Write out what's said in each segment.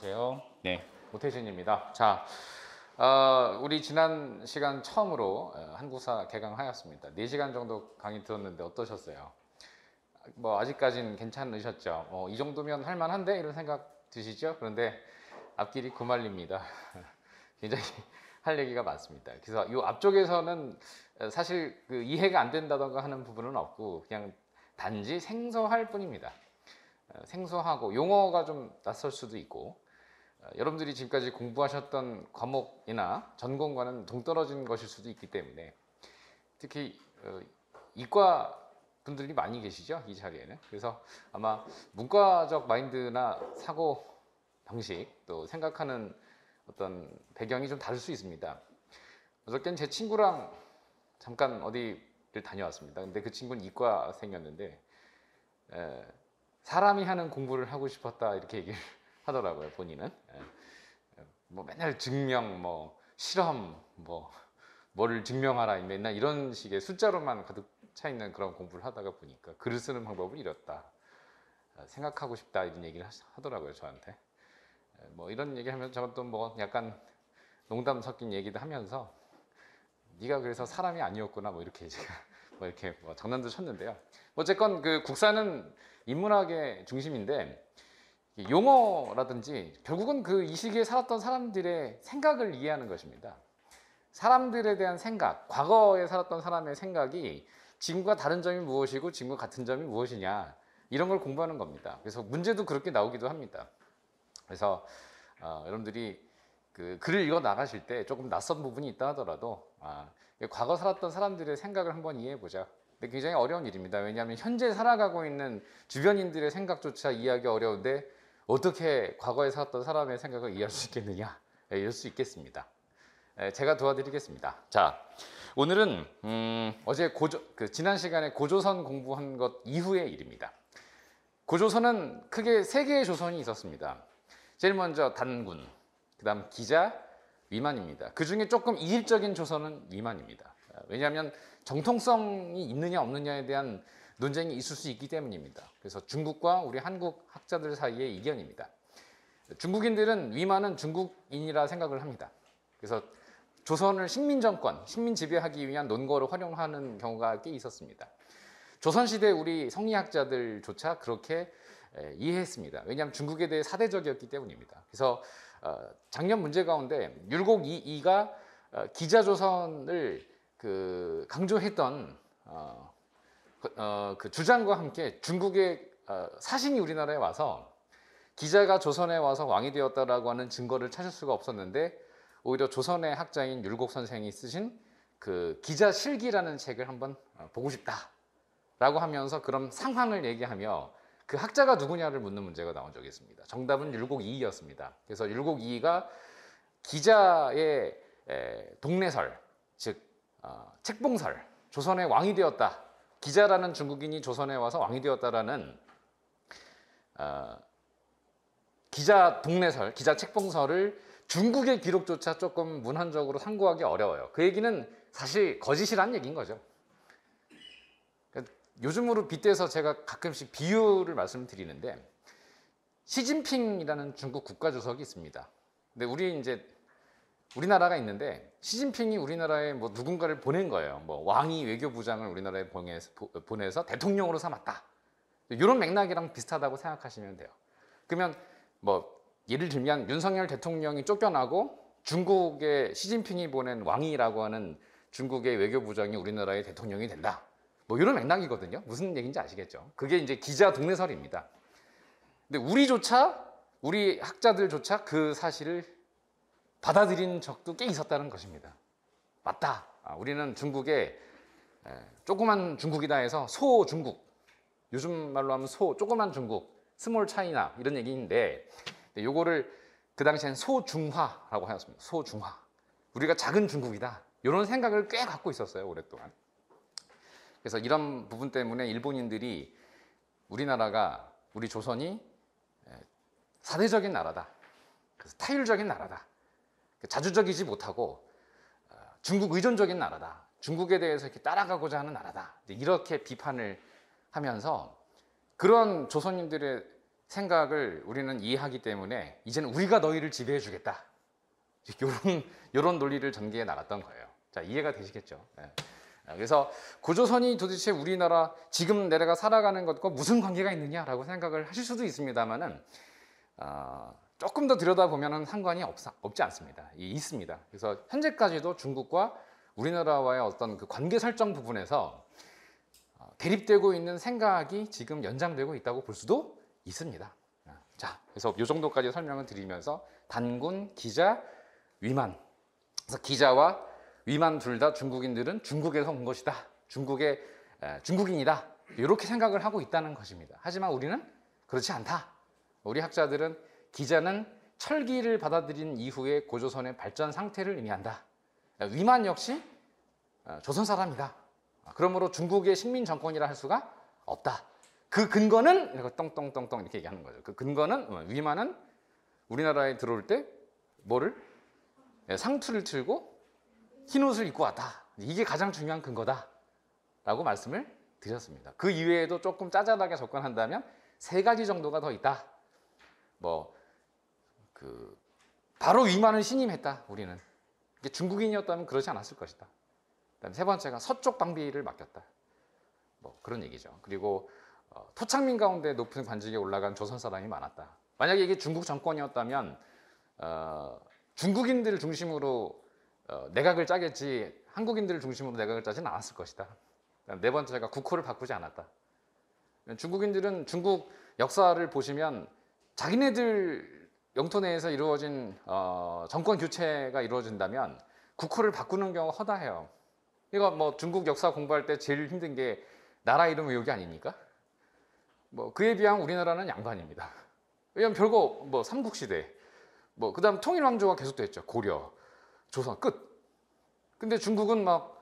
안녕하세요. 네, 오태진입니다. 자, 우리 지난 시간 처음으로 한국사 개강하였습니다. 4시간 정도 강의 들었는데 어떠셨어요? 뭐 아직까지는 괜찮으셨죠? 이 정도면 할만한데 이런 생각 드시죠? 그런데 앞길이 구말립니다. 굉장히 할 얘기가 많습니다. 그래서 이 앞쪽에서는 사실 그 이해가 안 된다던가 하는 부분은 없고 그냥 단지 생소할 뿐입니다. 생소하고 용어가 좀 낯설 수도 있고 여러분들이 지금까지 공부하셨던 과목이나 전공과는 동떨어진 것일 수도 있기 때문에 특히 이과 분들이 많이 계시죠, 이 자리에는. 그래서 아마 문과적 마인드나 사고 방식 또 생각하는 어떤 배경이 좀 다를 수 있습니다. 어저께는 제 친구랑 잠깐 어디를 다녀왔습니다. 근데 그 친구는 이과생이었는데 사람이 하는 공부를 하고 싶었다 이렇게 얘기를 하더라고요. 본인은 뭐 맨날 증명, 뭐 실험, 뭐 뭐를 증명하라 맨날 이런 식의 숫자로만 가득 차 있는 그런 공부를 하다가 보니까 글을 쓰는 방법을 잃었다, 생각하고 싶다 이런 얘기를 하더라고요, 저한테. 뭐 이런 얘기하면 저는 또 뭐 약간 농담 섞인 얘기도 하면서 네가 그래서 사람이 아니었구나 뭐 이렇게 제가 뭐 이렇게 뭐 장난도 쳤는데요. 어쨌건 그 국사는 인문학의 중심인데 용어라든지 결국은 그 이 시기에 살았던 사람들의 생각을 이해하는 것입니다. 사람들에 대한 생각, 과거에 살았던 사람의 생각이 지금과 다른 점이 무엇이고 지금과 같은 점이 무엇이냐 이런 걸 공부하는 겁니다. 그래서 문제도 그렇게 나오기도 합니다. 그래서 여러분들이 그 글을 읽어 나가실 때 조금 낯선 부분이 있다 하더라도 과거 살았던 사람들의 생각을 한번 이해해 보자. 근데 굉장히 어려운 일입니다. 왜냐하면 현재 살아가고 있는 주변인들의 생각조차 이해하기 어려운데 어떻게 과거에 살았던 사람의 생각을 이해할 수 있겠느냐, 이럴 수 있겠습니다. 제가 도와드리겠습니다. 자, 오늘은 어제 지난 시간에 고조선 공부한 것 이후의 일입니다. 고조선은 크게 3개의 조선이 있었습니다. 제일 먼저 단군, 그 다음 기자, 위만입니다. 그 중에 조금 이질적인 조선은 위만입니다. 왜냐하면 정통성이 있느냐 없느냐에 대한 논쟁이 있을 수 있기 때문입니다. 그래서 중국과 우리 한국 학자들 사이의 이견입니다. 중국인들은 위만은 중국인이라 생각을 합니다. 그래서 조선을 식민정권, 식민지배하기 위한 논거로 활용하는 경우가 꽤 있었습니다. 조선시대 우리 성리학자들조차 그렇게 이해했습니다. 왜냐하면 중국에 대해 사대적이었기 때문입니다. 그래서 작년 문제 가운데 율곡이가 기자조선을 강조했던 그 주장과 함께 중국의 사신이 우리나라에 와서 기자가 조선에 와서 왕이 되었다라고 하는 증거를 찾을 수가 없었는데 오히려 조선의 학자인 율곡 선생이 쓰신 그 기자실기라는 책을 한번 보고 싶다라고 하면서 그런 상황을 얘기하며 그 학자가 누구냐를 묻는 문제가 나온 적이 있습니다. 정답은 율곡이이였습니다. 그래서 율곡이가 기자의 동네설, 즉 책봉설, 조선의 왕이 되었다, 기자라는 중국인이 조선에 와서 왕이 되었다라는 기자 동네설, 기자 책봉설을 중국의 기록조차 조금 문헌적으로 상고하기 어려워요. 그 얘기는 사실 거짓이란 얘기인 거죠. 요즘으로 빗대서 제가 가끔씩 비유를 말씀드리는데 시진핑이라는 중국 국가주석이 있습니다. 근데 우리나라가 있는데 시진핑이 우리나라에 뭐 누군가를 보낸 거예요. 뭐 왕이 외교부장을 우리나라에 보내서 대통령으로 삼았다. 이런 맥락이랑 비슷하다고 생각하시면 돼요. 그러면 뭐 예를 들면 윤석열 대통령이 쫓겨나고 중국의 시진핑이 보낸 왕이라고 하는 중국의 외교부장이 우리나라의 대통령이 된다. 뭐 이런 맥락이거든요. 무슨 얘기인지 아시겠죠? 그게 이제 기자 동네설입니다. 근데 우리 학자들조차 그 사실을 받아들인 적도 꽤 있었다는 것입니다. 맞다. 우리는 중국의 조그만 중국이다 해서 소중국, 요즘 말로 하면 조그만 중국, 스몰 차이나 이런 얘기인데 요거를 그 당시엔 소중화라고 하였습니다. 소중화. 우리가 작은 중국이다. 이런 생각을 꽤 갖고 있었어요, 오랫동안. 그래서 이런 부분 때문에 일본인들이 우리 조선이 사대적인 나라다. 그래서 타율적인 나라다. 자주적이지 못하고 중국 의존적인 나라다. 중국에 대해서 이렇게 따라가고자 하는 나라다. 이렇게 비판을 하면서 그런 조선인들의 생각을 우리는 이해하기 때문에 이제는 우리가 너희를 지배해 주겠다. 이런 논리를 전개해 나갔던 거예요. 자, 이해가 되시겠죠? 예. 그래서 고조선이 도대체 우리나라 지금 내가 살아가는 것과 무슨 관계가 있느냐라고 생각을 하실 수도 있습니다만은 조금 더 들여다보면 상관이 없지 않습니다. 있습니다. 그래서 현재까지도 중국과 우리나라와의 어떤 그 관계 설정 부분에서 대립되고 있는 생각이 지금 연장되고 있다고 볼 수도 있습니다. 자, 그래서 이 정도까지 설명을 드리면서 단군, 기자, 위만. 그래서 기자와 위만 둘 다 중국인들은 중국에서 온 것이다. 중국인이다. 이렇게 생각을 하고 있다는 것입니다. 하지만 우리는 그렇지 않다. 우리 학자들은 기자는 철기를 받아들인 이후의 고조선의 발전 상태를 의미한다. 위만 역시 조선 사람이다. 그러므로 중국의 식민 정권이라 할 수가 없다. 그 근거는 이렇게 똥똥똥똥 이렇게 얘기하는 거죠. 그 근거는 위만은 우리나라에 들어올 때 뭐를 상투를 틀고 흰 옷을 입고 왔다. 이게 가장 중요한 근거다라고 말씀을 드렸습니다. 그 이외에도 조금 짜잘하게 접근한다면 세 가지 정도가 더 있다. 바로 위만을 신임했다. 우리는 중국인이었다면 그러지 않았을 것이다. 그다음에 세 번째가 서쪽 방비를 맡겼다. 그런 얘기죠. 그리고 토착민 가운데 높은 관직에 올라간 조선 사람이 많았다. 만약에 이게 중국 정권이었다면 중국인들을 중심으로 내각을 짜겠지 한국인들을 중심으로 내각을 짜지는 않았을 것이다. 네 번째가 국호를 바꾸지 않았다. 중국인들은 중국 역사를 보시면 자기네들 영토 내에서 이루어진 정권 교체가 이루어진다면 국호를 바꾸는 경우가 허다해요. 이거 중국 역사 공부할 때 제일 힘든 게 나라 이름 외우기 아닙니까? 그에 비하면 우리나라는 양반입니다. 왜냐면 별거 삼국시대, 그다음 통일왕조가 계속됐죠. 고려, 조선 끝. 근데 중국은 5호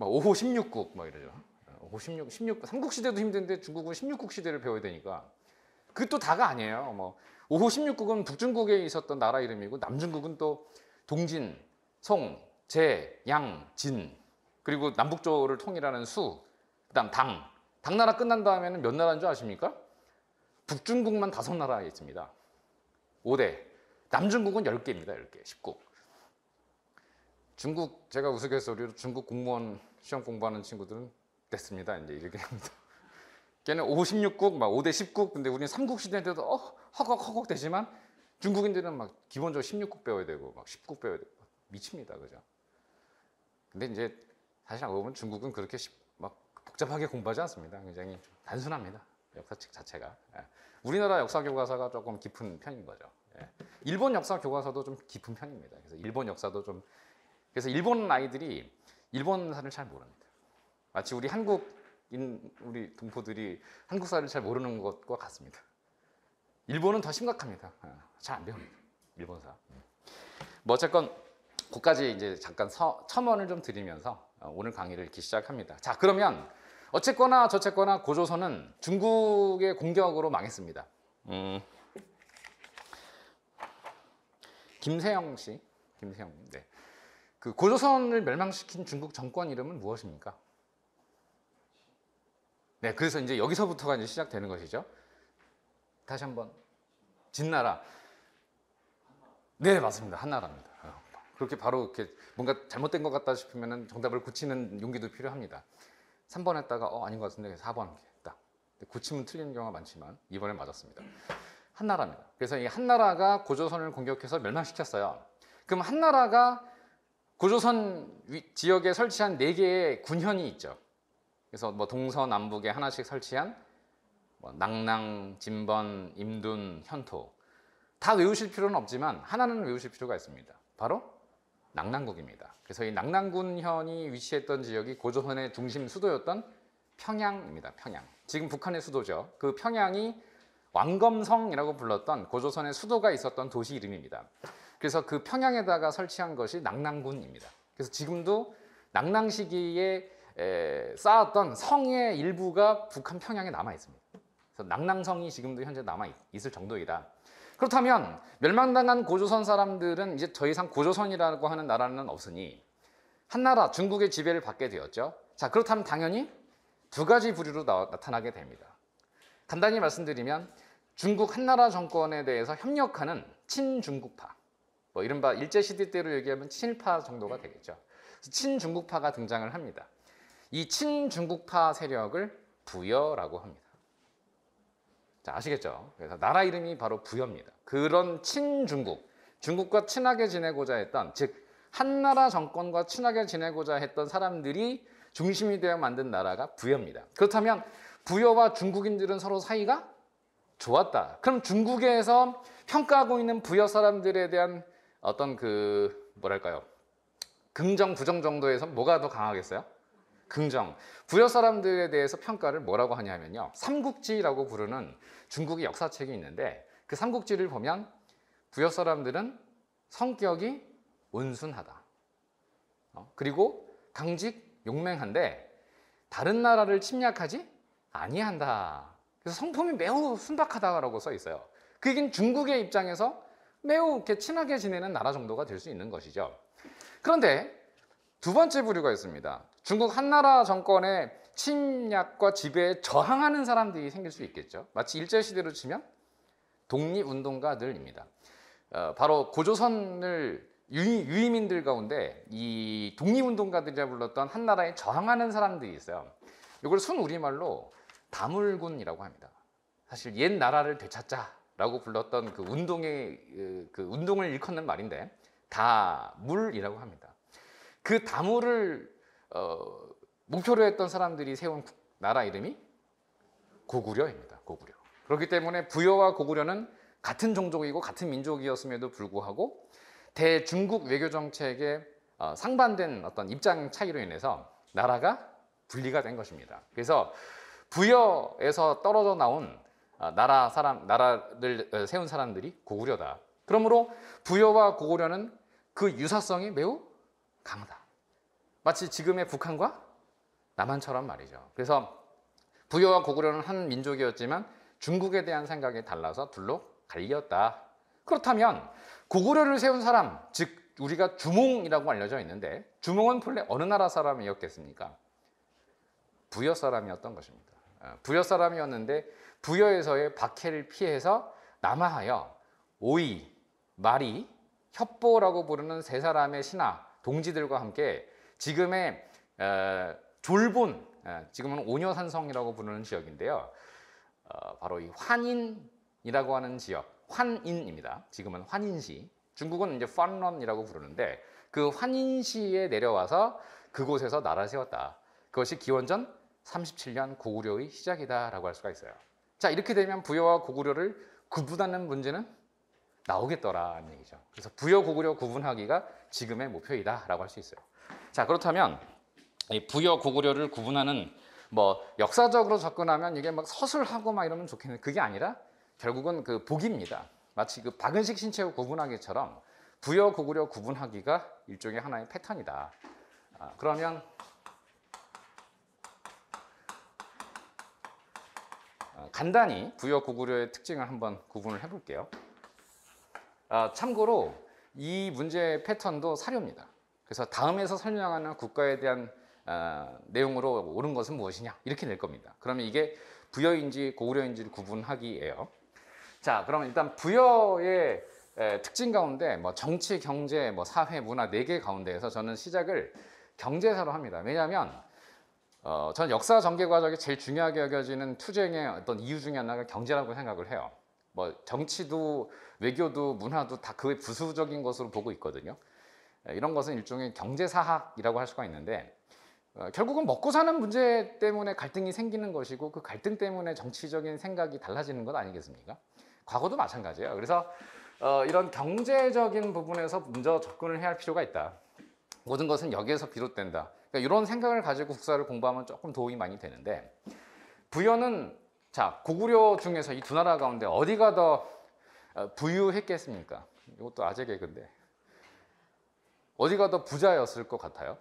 16국 이러죠. 5호 16 삼국시대도 힘든데 중국은 16국 시대를 배워야 되니까 그것도 다가 아니에요. 5호 16국은 북중국에 있었던 나라 이름이고 남중국은 또 동진, 송, 제, 양, 진 그리고 남북조를 통일하는 수, 그다음 당나라 끝난 다음에는 몇 나라인 줄 아십니까? 북중국만 5나라에 있습니다. 5대. 남중국은 10개입니다. 10개. 10국. 중국 제가 우스갯소리로 중국 공무원 시험 공부하는 친구들은 됐습니다. 이제 이렇게 합니다. 걔는 5, 16국, 5대 10국, 근데 우리는 3국 시대인데도 허걱허걱 되지만 중국인들은 기본적으로 16국 배워야 되고 10국 배워야 되고 미칩니다. 그죠? 근데 이제 사실 알고 보면 중국은 그렇게 복잡하게 공부하지 않습니다. 굉장히 단순합니다. 역사책 자체가. 우리나라 역사 교과서가 조금 깊은 편인 거죠. 일본 역사 교과서도 좀 깊은 편입니다. 그래서 일본 역사도 좀 그래서 일본 아이들이 일본사를 잘 모릅니다. 마치 우리 우리 동포들이 한국사를 잘 모르는 것과 같습니다. 일본은 더 심각합니다. 잘 안 배웁니다. 일본사. 어쨌건 그까지 이제 잠깐 첨언을 좀 드리면서 오늘 강의를 이렇게 시작합니다. 자, 그러면 어쨌거나 저쨌거나 고조선은 중국의 공격으로 망했습니다. 김세영 씨, 네. 그 고조선을 멸망시킨 중국 정권 이름은 무엇입니까? 네, 그래서 이제 여기서부터가 이제 시작되는 것이죠. 다시 한번 진나라. 네, 맞습니다. 한나라입니다. 그렇게 바로 이렇게 뭔가 잘못된 것 같다 싶으면 정답을 고치는 용기도 필요합니다. 3번 했다가 아닌 것 같은데 4번 했다. 고치면 틀리는 경우가 많지만 이번엔 맞았습니다. 한나라입니다. 그래서 이 한나라가 고조선을 공격해서 멸망시켰어요. 그럼 한나라가 고조선 지역에 설치한 4개의 군현이 있죠. 그래서 동서남북에 하나씩 설치한 낭랑, 진번, 임둔, 현토 다 외우실 필요는 없지만 하나는 외우실 필요가 있습니다. 바로 낭랑국입니다. 그래서 이 낭랑군현이 위치했던 지역이 고조선의 중심 수도였던 평양입니다. 평양. 지금 북한의 수도죠. 그 평양이 왕검성이라고 불렀던 고조선의 수도가 있었던 도시 이름입니다. 그래서 그 평양에다가 설치한 것이 낭랑군입니다. 그래서 지금도 낭랑 시기에 쌓았던 성의 일부가 북한 평양에 남아 있습니다. 그래서 낭랑성이 지금도 현재 남아 있을 정도이다. 그렇다면 멸망당한 고조선 사람들은 이제 더 이상 고조선이라고 하는 나라는 없으니 한나라 중국의 지배를 받게 되었죠. 자, 그렇다면 당연히 두 가지 부류로 나타나게 됩니다. 간단히 말씀드리면 중국 한나라 정권에 대해서 협력하는 친중국파, 뭐 이른바 일제시대 때로 얘기하면 친일파 정도가 되겠죠. 친중국파가 등장을 합니다. 이 친중국파 세력을 부여라고 합니다. 자, 아시겠죠? 그래서 나라 이름이 바로 부여입니다. 그런 친중국, 중국과 친하게 지내고자 했던, 즉 한나라 정권과 친하게 지내고자 했던 사람들이 중심이 되어 만든 나라가 부여입니다. 그렇다면 부여와 중국인들은 서로 사이가 좋았다. 그럼 중국에서 평가하고 있는 부여 사람들에 대한 어떤 뭐랄까요? 긍정, 부정 정도에서 뭐가 더 강하겠어요? 긍정. 부여 사람들에 대해서 평가를 뭐라고 하냐면요. 삼국지라고 부르는 중국의 역사책이 있는데 그 삼국지를 보면 부여 사람들은 성격이 온순하다. 그리고 강직, 용맹한데 다른 나라를 침략하지 아니한다. 그래서 성품이 매우 순박하다라고 써 있어요. 그 얘기는 중국의 입장에서 매우 이렇게 친하게 지내는 나라 정도가 될 수 있는 것이죠. 그런데 두 번째 부류가 있습니다. 중국 한나라 정권의 침략과 지배에 저항하는 사람들이 생길 수 있겠죠. 마치 일제시대로 치면 독립운동가들입니다. 바로 고조선을 유이민들 가운데 이 독립운동가들이라 불렀던 한나라에 저항하는 사람들이 있어요. 이걸 순우리말로 다물군이라고 합니다. 사실 옛 나라를 되찾자라고 불렀던 그 운동을 일컫는 말인데 다물이라고 합니다. 그 다물을 목표로 했던 사람들이 세운 나라 이름이 고구려입니다. 고구려. 그렇기 때문에 부여와 고구려는 같은 종족이고 같은 민족이었음에도 불구하고 대중국 외교 정책에 상반된 어떤 입장 차이로 인해서 나라가 분리가 된 것입니다. 그래서 부여에서 떨어져 나온 나라를 세운 사람들이 고구려다. 그러므로 부여와 고구려는 그 유사성이 매우 강하다. 마치 지금의 북한과 남한처럼 말이죠. 그래서 부여와 고구려는 한 민족이었지만 중국에 대한 생각이 달라서 둘로 갈렸다. 그렇다면 고구려를 세운 사람, 즉 우리가 주몽이라고 알려져 있는데 주몽은 본래 어느 나라 사람이었겠습니까? 부여 사람이었던 것입니다. 부여 사람이었는데 부여에서의 박해를 피해서 남하하여 오이, 마리, 협보라고 부르는 세 사람의 신하, 동지들과 함께 지금의 졸본, 지금은 오녀산성이라고 부르는 지역인데요. 바로 이 환인이라고 하는 지역, 환인입니다. 지금은 환인시. 중국은 이제 판런이라고 부르는데 그 환인시에 내려와서 그곳에서 나라를 세웠다. 그것이 기원전 37년 고구려의 시작이다라고 할 수가 있어요. 자, 이렇게 되면 부여와 고구려를 구분하는 문제는 나오겠더라는 얘기죠. 그래서 부여, 고구려 구분하기가 지금의 목표이다라고 할 수 있어요. 자, 그렇다면 이 부여, 고구려를 구분하는 뭐 역사적으로 접근하면 이게 막 서술하고 막 이러면 좋겠는데 그게 아니라 결국은 그 복입니다. 마치 그 박은식 신체후 구분하기처럼 부여, 고구려 구분하기가 일종의 하나의 패턴이다. 그러면 간단히 부여, 고구려의 특징을 한번 구분을 해볼게요. 참고로 이 문제의 패턴도 사료입니다. 그래서 다음에서 설명하는 국가에 대한 내용으로 옳은 것은 무엇이냐 이렇게 낼 겁니다. 그러면 이게 부여인지 고구려인지를 구분하기예요. 자, 그러면 일단 부여의 특징 가운데 뭐 정치, 경제, 뭐 사회, 문화 4개 가운데에서 저는 시작을 경제사로 합니다. 왜냐하면 저는 역사 전개 과정이 제일 중요하게 여겨지는 투쟁의 어떤 이유 중에 하나가 경제라고 생각을 해요. 뭐 정치도 외교도 문화도 다 그의 부수적인 것으로 보고 있거든요. 이런 것은 일종의 경제사학이라고 할 수가 있는데 결국은 먹고 사는 문제 때문에 갈등이 생기는 것이고 그 갈등 때문에 정치적인 생각이 달라지는 것 아니겠습니까? 과거도 마찬가지예요. 그래서 이런 경제적인 부분에서 먼저 접근을 해야 할 필요가 있다. 모든 것은 여기에서 비롯된다. 그러니까 이런 생각을 가지고 국사를 공부하면 조금 도움이 많이 되는데 부여는 자 고구려 중에서 이 두 나라 가운데 어디가 더 부유했겠습니까? 이것도 아재 개그인데 어디가 더 부자였을 것 같아요?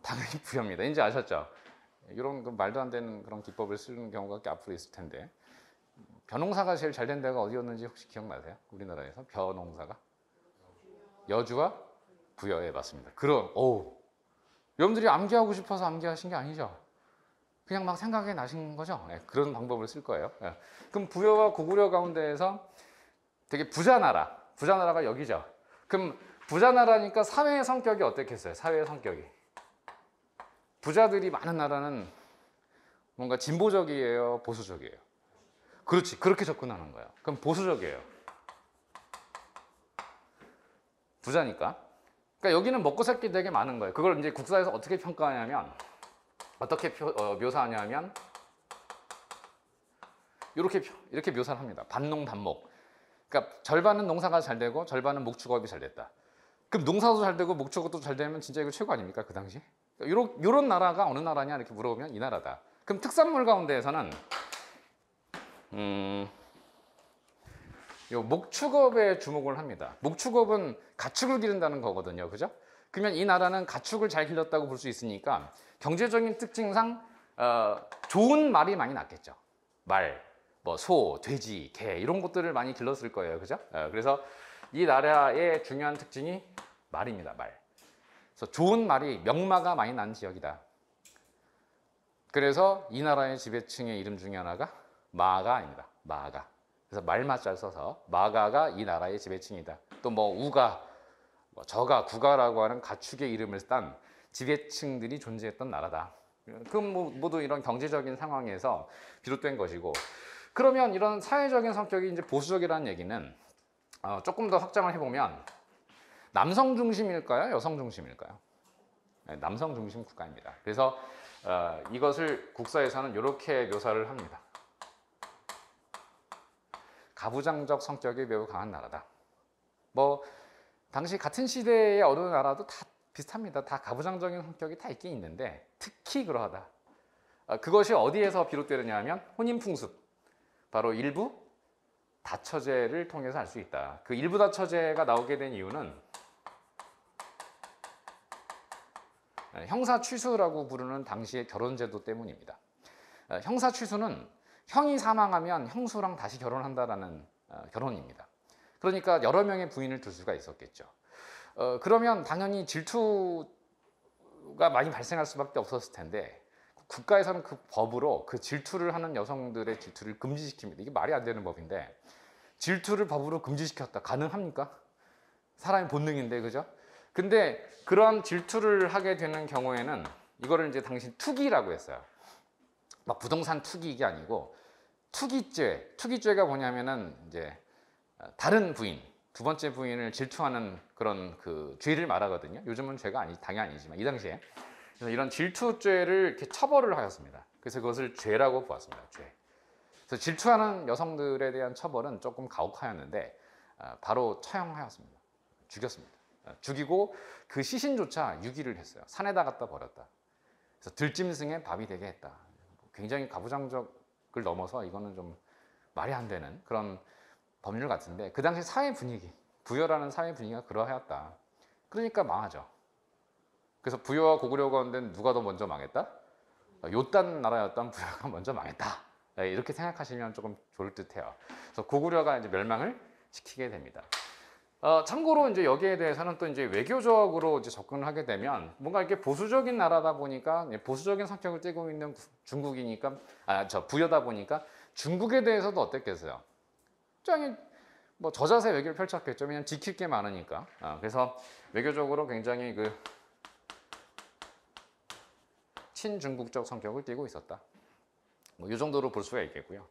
당연히 부여입니다. 이제 아셨죠? 이런 그 말도 안 되는 그런 기법을 쓰는 경우가 앞으로 있을 텐데 벼농사가 제일 잘 된 데가 어디였는지 혹시 기억나세요? 우리나라에서 벼농사가? 여주와 부여에 맞습니다. 여러분들이 암기하고 싶어서 암기하신 게 아니죠? 그냥 막 생각이 나신 거죠. 예, 그런 방법을 쓸 거예요. 예. 그럼 부여와 고구려 가운데에서 되게 부자 나라가 여기죠. 그럼 부자 나라니까 사회의 성격이 어떻겠어요? 사회의 성격이. 부자들이 많은 나라는 뭔가 진보적이에요? 보수적이에요? 그렇지. 그렇게 접근하는 거예요. 그럼 보수적이에요. 부자니까. 그러니까 여기는 먹고 살 게 되게 많은 거예요. 그걸 이제 국사에서 어떻게 평가하냐면, 어떻게 묘사하냐면, 이렇게 묘사를 합니다. 반농반목. 그러니까 절반은 농사가 잘 되고 절반은 목축업이 잘 됐다. 그럼 농사도 잘 되고 목축업도 잘 되면 진짜 이거 최고 아닙니까? 그 당시? 이런 나라가 어느 나라냐 이렇게 물어보면 이 나라다. 그럼 특산물 가운데에서는 요 목축업에 주목을 합니다. 목축업은 가축을 기른다는 거거든요. 그죠? 그러면 이 나라는 가축을 잘 길렀다고 볼 수 있으니까 경제적인 특징상 좋은 말이 많이 났겠죠. 말, 뭐 소, 돼지, 개 이런 것들을 많이 길렀을 거예요. 그죠? 그래서 이 나라의 중요한 특징이 말입니다. 말. 그래서 좋은 말이 명마가 많이 난 지역이다. 그래서 이 나라의 지배층의 이름 중에 하나가 마가입니다. 마가. 그래서 말마자를 써서 마가가 이 나라의 지배층이다. 또 뭐 우가, 뭐 저가, 구가라고 하는 가축의 이름을 딴 지배층들이 존재했던 나라다. 그럼 모두 이런 경제적인 상황에서 비롯된 것이고, 그러면 이런 사회적인 성격이 이제 보수적이라는 얘기는 조금 더 확장을 해보면 남성 중심일까요? 여성 중심일까요? 네, 남성 중심 국가입니다. 그래서 이것을 국사에서는 이렇게 묘사를 합니다. 가부장적 성격이 매우 강한 나라다. 뭐 당시 같은 시대의 어느 나라도 다 비슷합니다. 다 가부장적인 성격이 다 있긴 있는데 특히 그러하다. 그것이 어디에서 비롯되느냐 하면 혼인풍습, 바로 일부 다처제를 통해서 알 수 있다. 그 일부 다처제가 나오게 된 이유는 형사 취수라고 부르는 당시의 결혼제도 때문입니다. 형사 취수는 형이 사망하면 형수랑 다시 결혼한다라는 결혼입니다. 그러니까 여러 명의 부인을 둘 수가 있었겠죠. 그러면 당연히 질투가 많이 발생할 수밖에 없었을 텐데 국가에서는 그 법으로 그 질투를 하는 여성들의 질투를 금지시킵니다. 이게 말이 안 되는 법인데 질투를 법으로 금지시켰다. 가능합니까? 사람의 본능인데, 그죠? 근데 그러한 질투를 하게 되는 경우에는 이거를 이제 당시 투기라고 했어요. 막 부동산 투기 이게 아니고 투기죄가 뭐냐면은 이제 다른 부인, 두 번째 부인을 질투하는 그런 그 죄를 말하거든요. 요즘은 죄가 당연히 아니지만 이 당시에 그래서 이런 질투죄를 이렇게 처벌을 하였습니다. 그래서 그것을 죄라고 보았습니다. 죄. 그래서 질투하는 여성들에 대한 처벌은 조금 가혹하였는데 바로 처형하였습니다. 죽였습니다. 죽이고 그 시신조차 유기를 했어요. 산에다 갖다 버렸다. 그래서 들짐승의 밥이 되게 했다. 굉장히 가부장적을 넘어서 이거는 좀 말이 안 되는 그런 법률 같은데 그 당시 사회 분위기, 부여라는 사회 분위기가 그러하였다. 그러니까 망하죠. 그래서 부여와 고구려 가운데 누가 더 먼저 망했다? 요딴 나라였던 부여가 먼저 망했다. 이렇게 생각하시면 조금 좋을 듯해요. 그래서 고구려가 이제 멸망을 시키게 됩니다. 참고로 이제 여기에 대해서는 또 이제 외교적으로 이제 접근을 하게 되면 뭔가 이렇게 보수적인 나라다 보니까 보수적인 성격을 띠고 있는 중국이니까 부여다 보니까 중국에 대해서도 어땠겠어요? 굉장히 뭐 저자세 외교를 펼쳤겠죠. 왜냐면 지킬 게 많으니까. 그래서 외교적으로 굉장히 그 친중국적 성격을 띠고 있었다. 뭐 이 정도로 볼 수가 있겠고요.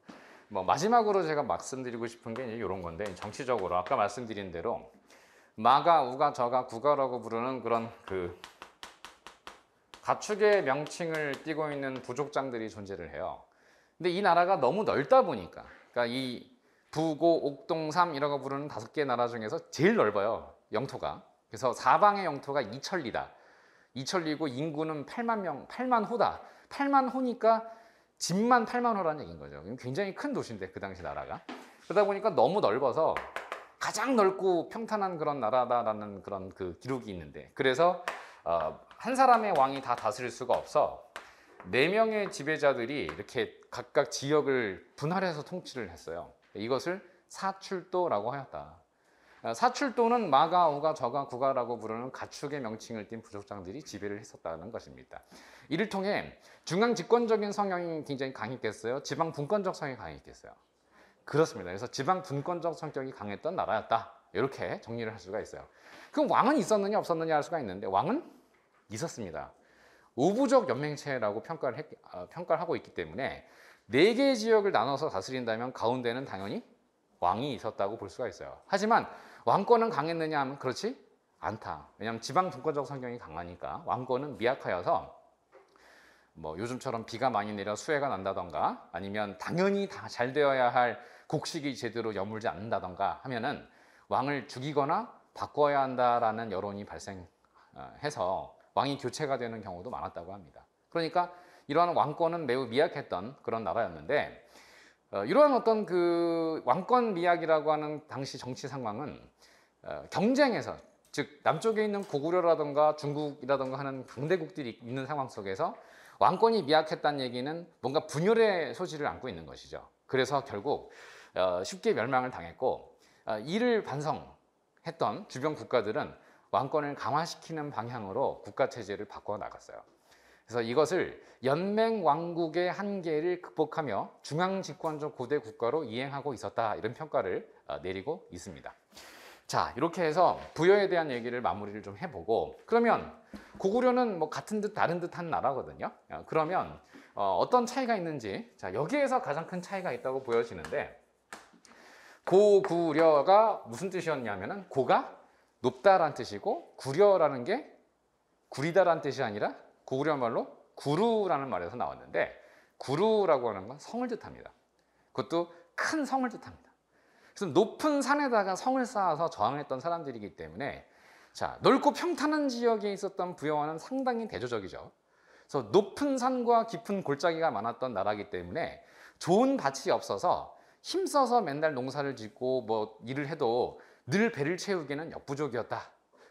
뭐 마지막으로 제가 말씀드리고 싶은 게 이런 건데 정치적으로 아까 말씀드린 대로 마가, 우가, 저가, 구가라고 부르는 그런 그 가축의 명칭을 띠고 있는 부족장들이 존재를 해요. 근데 이 나라가 너무 넓다 보니까 그러니까 이 부고, 옥동, 삼 이라고 부르는 5개 나라 중에서 제일 넓어요. 영토가. 그래서 사방의 영토가 이천리다. 이천리고 인구는 8만 호다. 8만 호니까 집만 8만 호라는 얘기인 거죠. 굉장히 큰 도시인데 그 당시 나라가. 그러다 보니까 너무 넓어서 가장 넓고 평탄한 그런 나라다라는 그런 그 기록이 있는데 그래서 한 사람의 왕이 다 다스릴 수가 없어 4명의 지배자들이 이렇게 각각 지역을 분할해서 통치를 했어요. 이것을 사출도라고 하였다. 사출 또는 마가, 우가, 저가, 구가라고 부르는 가축의 명칭을 띤 부족장들이 지배를 했었다는 것입니다. 이를 통해 중앙 집권적인 성향이 굉장히 강했겠어요? 지방 분권적 성향이 강했겠어요? 그렇습니다. 그래서 지방 분권적 성격이 강했던 나라였다. 이렇게 정리를 할 수가 있어요. 그럼 왕은 있었느냐 없었느냐 할 수가 있는데 왕은 있었습니다. 우부족 연맹체라고 평가를 하고 있기 때문에 4개의 지역을 나눠서 다스린다면 가운데는 당연히 왕이 있었다고 볼 수가 있어요. 하지만 왕권은 강했느냐 하면 그렇지 않다. 왜냐하면 지방 분권적 성격이 강하니까 왕권은 미약하여서 뭐 요즘처럼 비가 많이 내려 수해가 난다던가 아니면 당연히 다 잘 되어야 할 곡식이 제대로 여물지 않는다던가 하면은 왕을 죽이거나 바꿔야 한다라는 여론이 발생해서 왕이 교체가 되는 경우도 많았다고 합니다. 그러니까 이러한 왕권은 매우 미약했던 그런 나라였는데 이러한 어떤 그 왕권 미약이라고 하는 당시 정치 상황은 경쟁에서 즉 남쪽에 있는 고구려라든가 중국이라든가 하는 강대국들이 있는 상황 속에서 왕권이 미약했다는 얘기는 뭔가 분열의 소지를 안고 있는 것이죠. 그래서 결국 쉽게 멸망을 당했고 이를 반성했던 주변 국가들은 왕권을 강화시키는 방향으로 국가 체제를 바꿔 나갔어요. 그래서 이것을 연맹 왕국의 한계를 극복하며 중앙 집권적 고대 국가로 이행하고 있었다 이런 평가를 내리고 있습니다. 자, 이렇게 해서 부여에 대한 얘기를 마무리를 좀 해보고 그러면 고구려는 뭐 같은 듯 다른 듯한 나라거든요. 그러면 어떤 차이가 있는지 자 여기에서 가장 큰 차이가 있다고 보여지는데 고구려가 무슨 뜻이었냐면은 고가 높다라는 뜻이고 구려라는 게 구리다라는 뜻이 아니라 고구려 말로 구루라는 말에서 나왔는데 구루라고 하는 건 성을 뜻합니다. 그것도 큰 성을 뜻합니다. 그래서 높은 산에다가 성을 쌓아서 저항했던 사람들이기 때문에 자 넓고 평탄한 지역에 있었던 부여와는 상당히 대조적이죠. 그래서 높은 산과 깊은 골짜기가 많았던 나라이기 때문에 좋은 밭이 없어서 힘써서 맨날 농사를 짓고 뭐 일을 해도 늘 배를 채우기는 역부족이었다.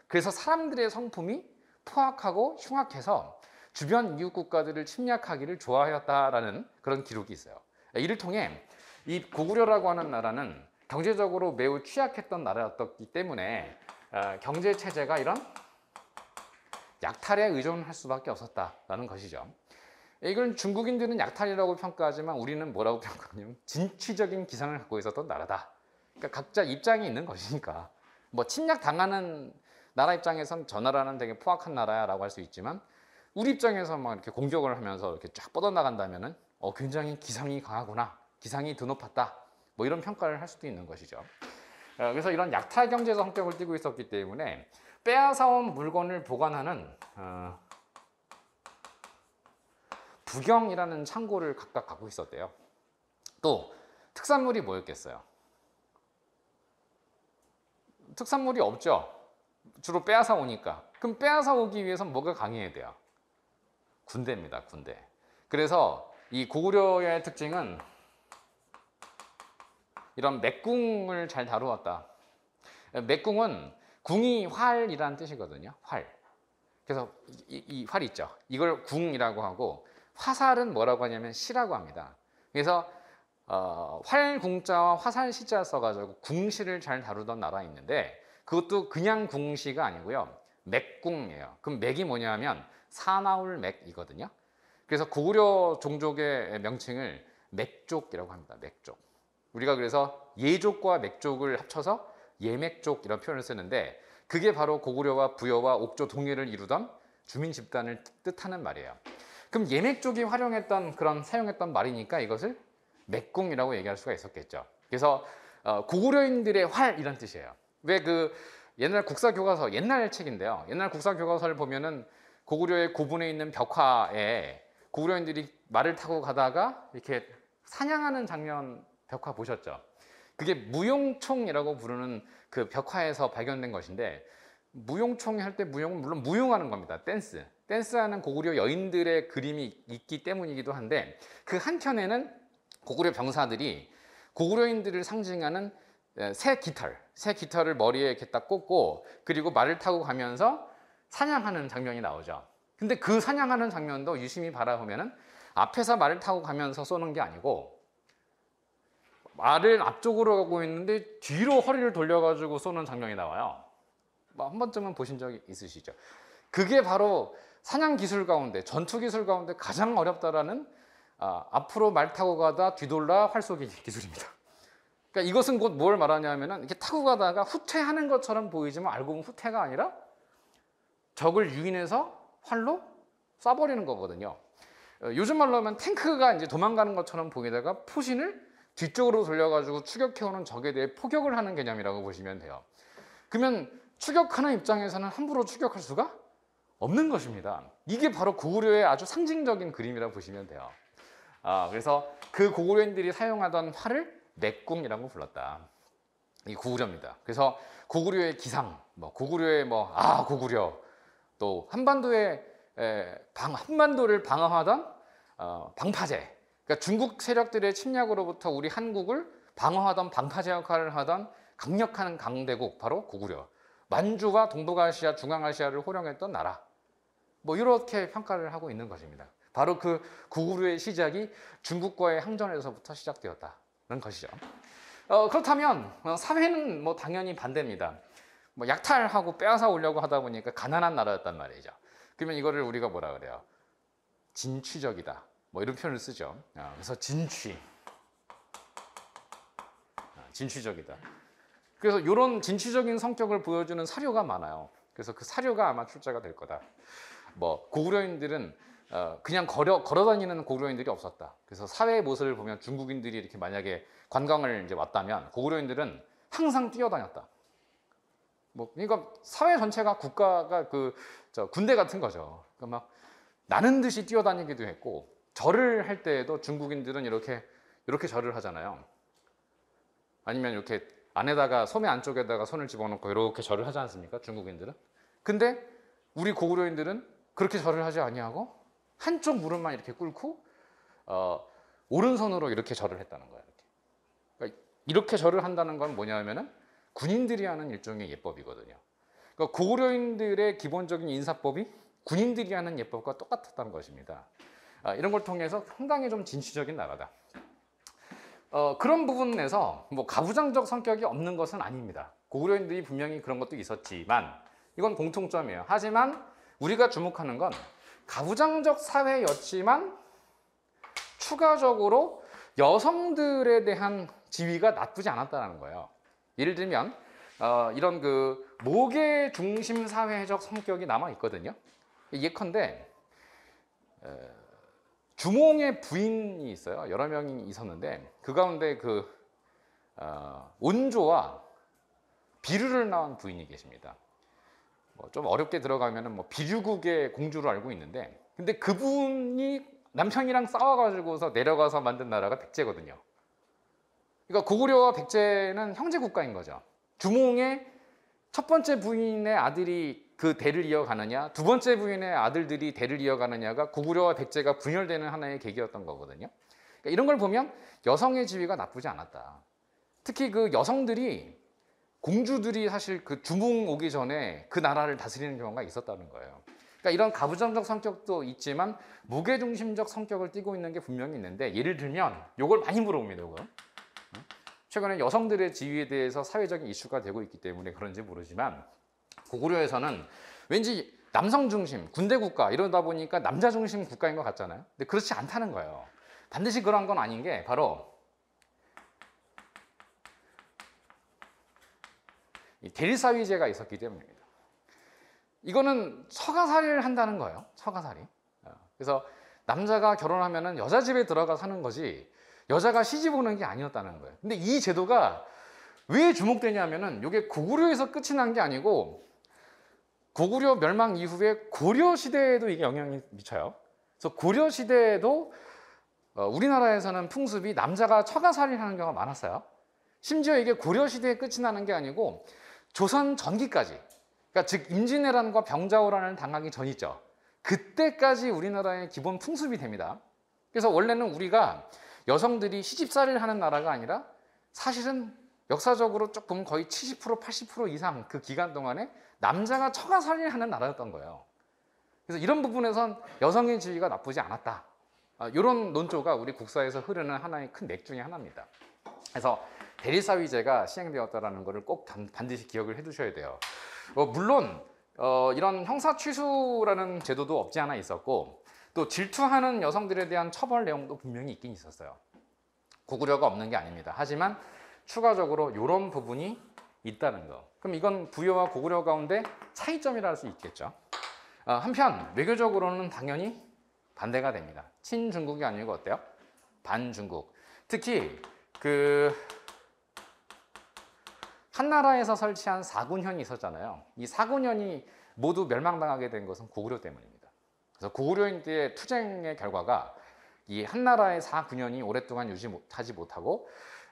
그래서 사람들의 성품이 포악하고 흉악해서 주변 이웃 국가들을 침략하기를 좋아하였다라는 그런 기록이 있어요. 이를 통해 이 고구려라고 하는 나라는 경제적으로 매우 취약했던 나라였기 때문에 경제 체제가 이런 약탈에 의존할 수밖에 없었다라는 것이죠. 이걸 중국인들은 약탈이라고 평가하지만 우리는 뭐라고 평가하냐면 진취적인 기상을 갖고 있었던 나라다. 그러니까 각자 입장이 있는 것이니까 뭐 침략 당하는 나라 입장에선 저 나라는 되게 포악한 나라야라고 할 수 있지만 우리 입장에서 막 이렇게 공격을 하면서 이렇게 쫙 뻗어나간다면은 굉장히 기상이 강하구나, 기상이 드높았다, 뭐 이런 평가를 할 수도 있는 것이죠. 그래서 이런 약탈 경제 성격을 띠고 있었기 때문에 빼앗아온 물건을 보관하는 부경이라는 창고를 각각 갖고 있었대요. 또 특산물이 뭐였겠어요? 특산물이 없죠. 주로 빼앗아 오니까. 그럼 빼앗아 오기 위해선 뭐가 강해야 돼요? 군대입니다. 군대. 그래서 이 고구려의 특징은 이런 맥궁을 잘 다루었다. 맥궁은 궁이 활이라는 뜻이거든요. 활. 그래서 이 활 있죠. 이걸 궁이라고 하고 화살은 뭐라고 하냐면 시라고 합니다. 그래서 활궁자와 화살시자 써가지고 궁시를 잘 다루던 나라가 있는데 그것도 그냥 궁시가 아니고요. 맥궁이에요. 그럼 맥이 뭐냐면 사나울 맥이거든요. 그래서 고구려 종족의 명칭을 맥족이라고 합니다. 맥족. 우리가 그래서 예족과 맥족을 합쳐서 예맥족 이런 표현을 쓰는데 그게 바로 고구려와 부여와 옥조 동해를 이루던 주민 집단을 뜻하는 말이에요. 그럼 예맥족이 사용했던 말이니까 이것을 맥궁이라고 얘기할 수가 있었겠죠. 그래서 고구려인들의 활 이런 뜻이에요. 왜 그 옛날 국사교과서 옛날 책인데요. 옛날 국사교과서를 보면은 고구려의 고분에 있는 벽화에 고구려인들이 말을 타고 가다가 이렇게 사냥하는 장면 벽화 보셨죠? 그게 무용총이라고 부르는 그 벽화에서 발견된 것인데 무용총 할 때 무용은 물론 무용하는 겁니다. 댄스하는 고구려 여인들의 그림이 있기 때문이기도 한데 그 한켠에는 고구려 병사들이 고구려인들을 상징하는 새 깃털을 머리에 이렇게 딱 꽂고 그리고 말을 타고 가면서 사냥하는 장면이 나오죠. 근데 그 사냥하는 장면도 유심히 바라보면은 앞에서 말을 타고 가면서 쏘는 게 아니고 말을 앞쪽으로 가고 있는데 뒤로 허리를 돌려가지고 쏘는 장면이 나와요. 뭐 한 번쯤은 보신 적이 있으시죠? 그게 바로 사냥 기술 가운데, 전투 기술 가운데 가장 어렵다라는 앞으로 말 타고 가다 뒤돌라 활 쏘기 기술입니다. 그러니까 이것은 곧 뭘 말하냐면은 이렇게 타고 가다가 후퇴하는 것처럼 보이지만 알고 보면 후퇴가 아니라 적을 유인해서 활로 쏴버리는 거거든요. 요즘 말로 하면 탱크가 이제 도망가는 것처럼 보이다가 포신을 뒤쪽으로 돌려가지고 추격해오는 적에 대해 포격을 하는 개념이라고 보시면 돼요. 그러면 추격하는 입장에서는 함부로 추격할 수가 없는 것입니다. 이게 바로 고구려의 아주 상징적인 그림이라고 보시면 돼요. 그래서 그 고구려인들이 사용하던 활을 맥궁이라고 불렀다. 이 고구려입니다. 그래서 고구려의 기상, 고구려의 고구려, 또 한반도를 방어하던 방파제, 그러니까 중국 세력들의 침략으로부터 우리 한국을 방어하던 방파제 역할을 하던 강력한 강대국, 바로 고구려. 만주와 동북아시아, 중앙아시아를 호령했던 나라. 이렇게 평가를 하고 있는 것입니다. 바로 그 고구려의 시작이 중국과의 항전에서부터 시작되었다는 것이죠. 그렇다면 사회는 당연히 반대입니다. 약탈하고 빼앗아 오려고 하다 보니까 가난한 나라였단 말이죠. 그러면 이거를 우리가 뭐라 그래요? 진취적이다. 이런 표현을 쓰죠. 그래서 진취적이다. 그래서 이런 진취적인 성격을 보여주는 사료가 많아요. 그래서 그 사료가 아마 출제가 될 거다. 고구려인들은 그냥 걸어다니는 고구려인들이 없었다. 그래서 사회의 모습을 보면 중국인들이 이렇게 만약에 관광을 이제 왔다면 고구려인들은 항상 뛰어다녔다. 그러니까 사회 전체가 국가가 군대 같은 거죠. 그러니까 막 나는 듯이 뛰어다니기도 했고, 절을 할 때에도 중국인들은 이렇게 절을 하잖아요. 아니면 이렇게 안에다가 소매 안쪽에다가 손을 집어넣고 이렇게 절을 하지 않습니까? 중국인들은. 근데 우리 고구려인들은 그렇게 절을 하지 아니하고 한쪽 무릎만 이렇게 꿇고 오른손으로 이렇게 절을 했다는 거예요. 그러니까 이렇게 절을 한다는 건 뭐냐면은 군인들이 하는 일종의 예법이거든요. 그러니까 고구려인들의 기본적인 인사법이 군인들이 하는 예법과 똑같았다는 것입니다. 이런 걸 통해서 상당히 좀 진취적인 나라다. 그런 부분에서 가부장적 성격이 없는 것은 아닙니다. 고구려인들이 분명히 그런 것도 있었지만 이건 공통점이에요. 하지만 우리가 주목하는 건 가부장적 사회였지만 추가적으로 여성들에 대한 지위가 나쁘지 않았다는 거예요. 예를 들면 이런 모계 중심 사회적 성격이 남아 있거든요. 예컨대 주몽의 부인이 있어요. 여러 명이 있었는데 그 가운데 온조와 비류를 낳은 부인이 계십니다. 좀 어렵게 들어가면은 비류국의 공주로 알고 있는데, 근데 그분이 남편이랑 싸워가지고서 내려가서 만든 나라가 백제거든요. 그러니까 고구려와 백제는 형제 국가인 거죠. 주몽의 첫 번째 부인의 아들이 그 대를 이어가느냐, 두 번째 부인의 아들들이 대를 이어가느냐가 고구려와 백제가 분열되는 하나의 계기였던 거거든요. 그러니까 이런 걸 보면 여성의 지위가 나쁘지 않았다. 특히 여성들이, 공주들이 사실 주몽 오기 전에 그 나라를 다스리는 경우가 있었다는 거예요. 그러니까 이런 가부장적 성격도 있지만 무게중심적 성격을 띠고 있는 게 분명히 있는데, 예를 들면 이걸 많이 물어봅니다. 이거. 최근에 여성들의 지위에 대해서 사회적인 이슈가 되고 있기 때문에 그런지 모르지만 고구려에서는 왠지 남성 중심, 군대 국가 이러다 보니까 남자 중심 국가인 것 같잖아요. 근데 그렇지 않다는 거예요. 반드시 그런 건 아닌 게 바로 이 대리사위제가 있었기 때문입니다. 이거는 처가살이를 한다는 거예요. 처가살이. 그래서 남자가 결혼하면은 여자 집에 들어가 사는 거지 여자가 시집 오는 게 아니었다는 거예요. 근데 이 제도가 왜 주목되냐면은 이게 고구려에서 끝이 난 게 아니고 고구려 멸망 이후에 고려 시대에도 이게 영향이 미쳐요. 그래서 고려 시대에도 우리나라에서는 풍습이 남자가 처가살이를 하는 경우가 많았어요. 심지어 이게 고려 시대에 끝이 나는 게 아니고 조선 전기까지, 그러니까 즉 임진왜란과 병자호란을 당하기 전이죠. 그때까지 우리나라의 기본 풍습이 됩니다. 그래서 원래는 우리가 여성들이 시집살이를 하는 나라가 아니라 사실은 역사적으로 쭉 보면 거의 70% 80% 이상 그 기간 동안에 남자가 처가살이를 하는 나라였던 거예요. 그래서 이런 부분에선 여성의 지위가 나쁘지 않았다. 이런 논조가 우리 국사에서 흐르는 하나의 큰 맥 중에 하나입니다. 그래서 대리사위제가 시행되었다라는 것을 꼭 반드시 기억을 해두셔야 돼요. 물론 이런 형사취수라는 제도도 없지 않아 있었고 또 질투하는 여성들에 대한 처벌 내용도 분명히 있긴 있었어요. 고구려가 없는 게 아닙니다. 하지만 추가적으로 이런 부분이 있다는 거. 그럼 이건 부여와 고구려 가운데 차이점이라 할 수 있겠죠. 한편 외교적으로는 당연히 반대가 됩니다. 친중국이 아니고 어때요? 반중국. 특히 그 한나라에서 설치한 사군현이 있었잖아요. 이 사군현이 모두 멸망당하게 된 것은 고구려 때문입니다. 그래서 고구려인들의 투쟁의 결과가 이 한나라의 사군현이 오랫동안 유지하지 못하고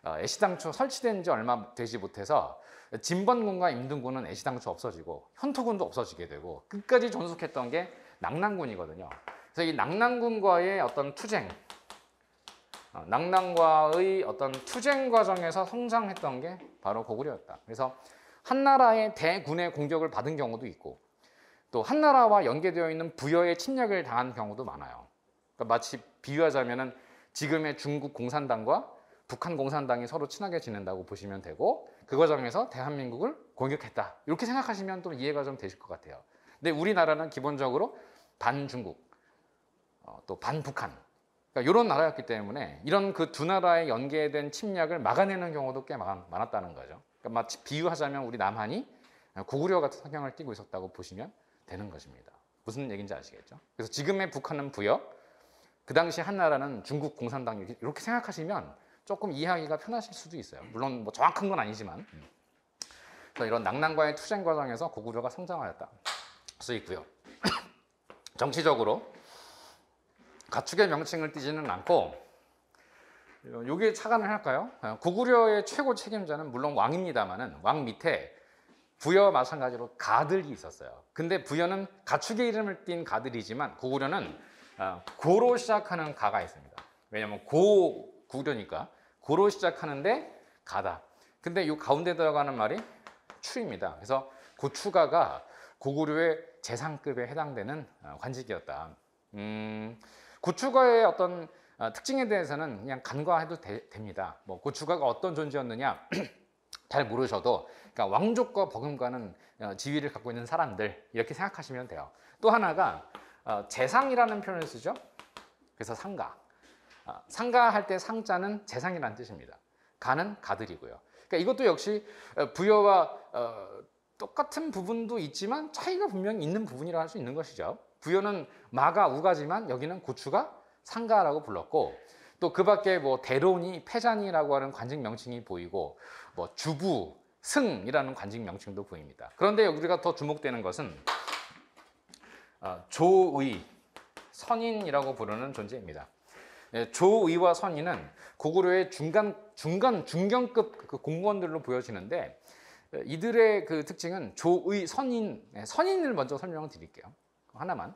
애시당초 설치된 지 얼마 되지 못해서 진번군과 임등군은 애시당초 없어지고 현토군도 없어지게 되고 끝까지 존속했던 게 낙랑군이거든요. 그래서 이 낙랑군과의 어떤 투쟁, 낙랑과의 어떤 투쟁 과정에서 성장했던 게 바로 고구려였다. 그래서 한나라의 대군의 공격을 받은 경우도 있고 또 한나라와 연계되어 있는 부여의 침략을 당한 경우도 많아요. 그러니까 마치 비유하자면은 지금의 중국 공산당과 북한 공산당이 서로 친하게 지낸다고 보시면 되고 그 과정에서 대한민국을 공격했다. 이렇게 생각하시면 또 이해가 좀 되실 것 같아요. 근데 우리나라는 기본적으로 반중국, 또 반북한 그러니까 이런 나라였기 때문에 이런 그 두 나라의 연계된 침략을 막아내는 경우도 꽤 많았다는 거죠. 그러니까 마치 비유하자면 우리 남한이 고구려 같은 성향을 띠고 있었다고 보시면 되는 것입니다. 무슨 얘기인지 아시겠죠? 그래서 지금의 북한은 부여, 그 당시 한나라는 중국 공산당 이렇게 생각하시면 조금 이해하기가 편하실 수도 있어요. 물론 뭐 정확한 건 아니지만 그래서 이런 낙랑과의 투쟁 과정에서 고구려가 성장하였다 수 있고요. 정치적으로 가축의 명칭을 띠지는 않고 여기에 착안을 할까요? 고구려의 최고 책임자는 물론 왕입니다만은 왕 밑에 부여와 마찬가지로 가들이 있었어요. 근데 부여는 가축의 이름을 띈 가들이지만 고구려는 고로 시작하는 가가 있습니다. 왜냐하면 고구려니까 고로 시작하는데 가다. 근데 이 가운데 들어가는 말이 추입니다. 그래서 고추가가 고구려의 재상급에 해당되는 관직이었다. 고추가의 어떤 특징에 대해서는 그냥 간과해도 됩니다. 뭐 고추가가 어떤 존재였느냐 잘 모르셔도 그러니까 왕족과 버금가는 지위를 갖고 있는 사람들 이렇게 생각하시면 돼요. 또 하나가 재상이라는 표현을 쓰죠. 그래서 상가. 상가할 때 상자는 재상이라는 뜻입니다. 가는 가들이고요. 그러니까 이것도 역시 부여와 똑같은 부분도 있지만 차이가 분명히 있는 부분이라 할 수 있는 것이죠. 부여는 마가 우가지만 여기는 고추가 상가라고 불렀고 또 그 밖에 뭐 대론이 패잔이라고 하는 관직 명칭이 보이고 뭐 주부, 승이라는 관직 명칭도 보입니다. 그런데 우리가 더 주목되는 것은 조의, 선인이라고 부르는 존재입니다. 조의와 선인은 고구려의 중견급 그 공무원들로 보여지는데 이들의 그 특징은 조의, 선인을 먼저 설명을 드릴게요. 하나만.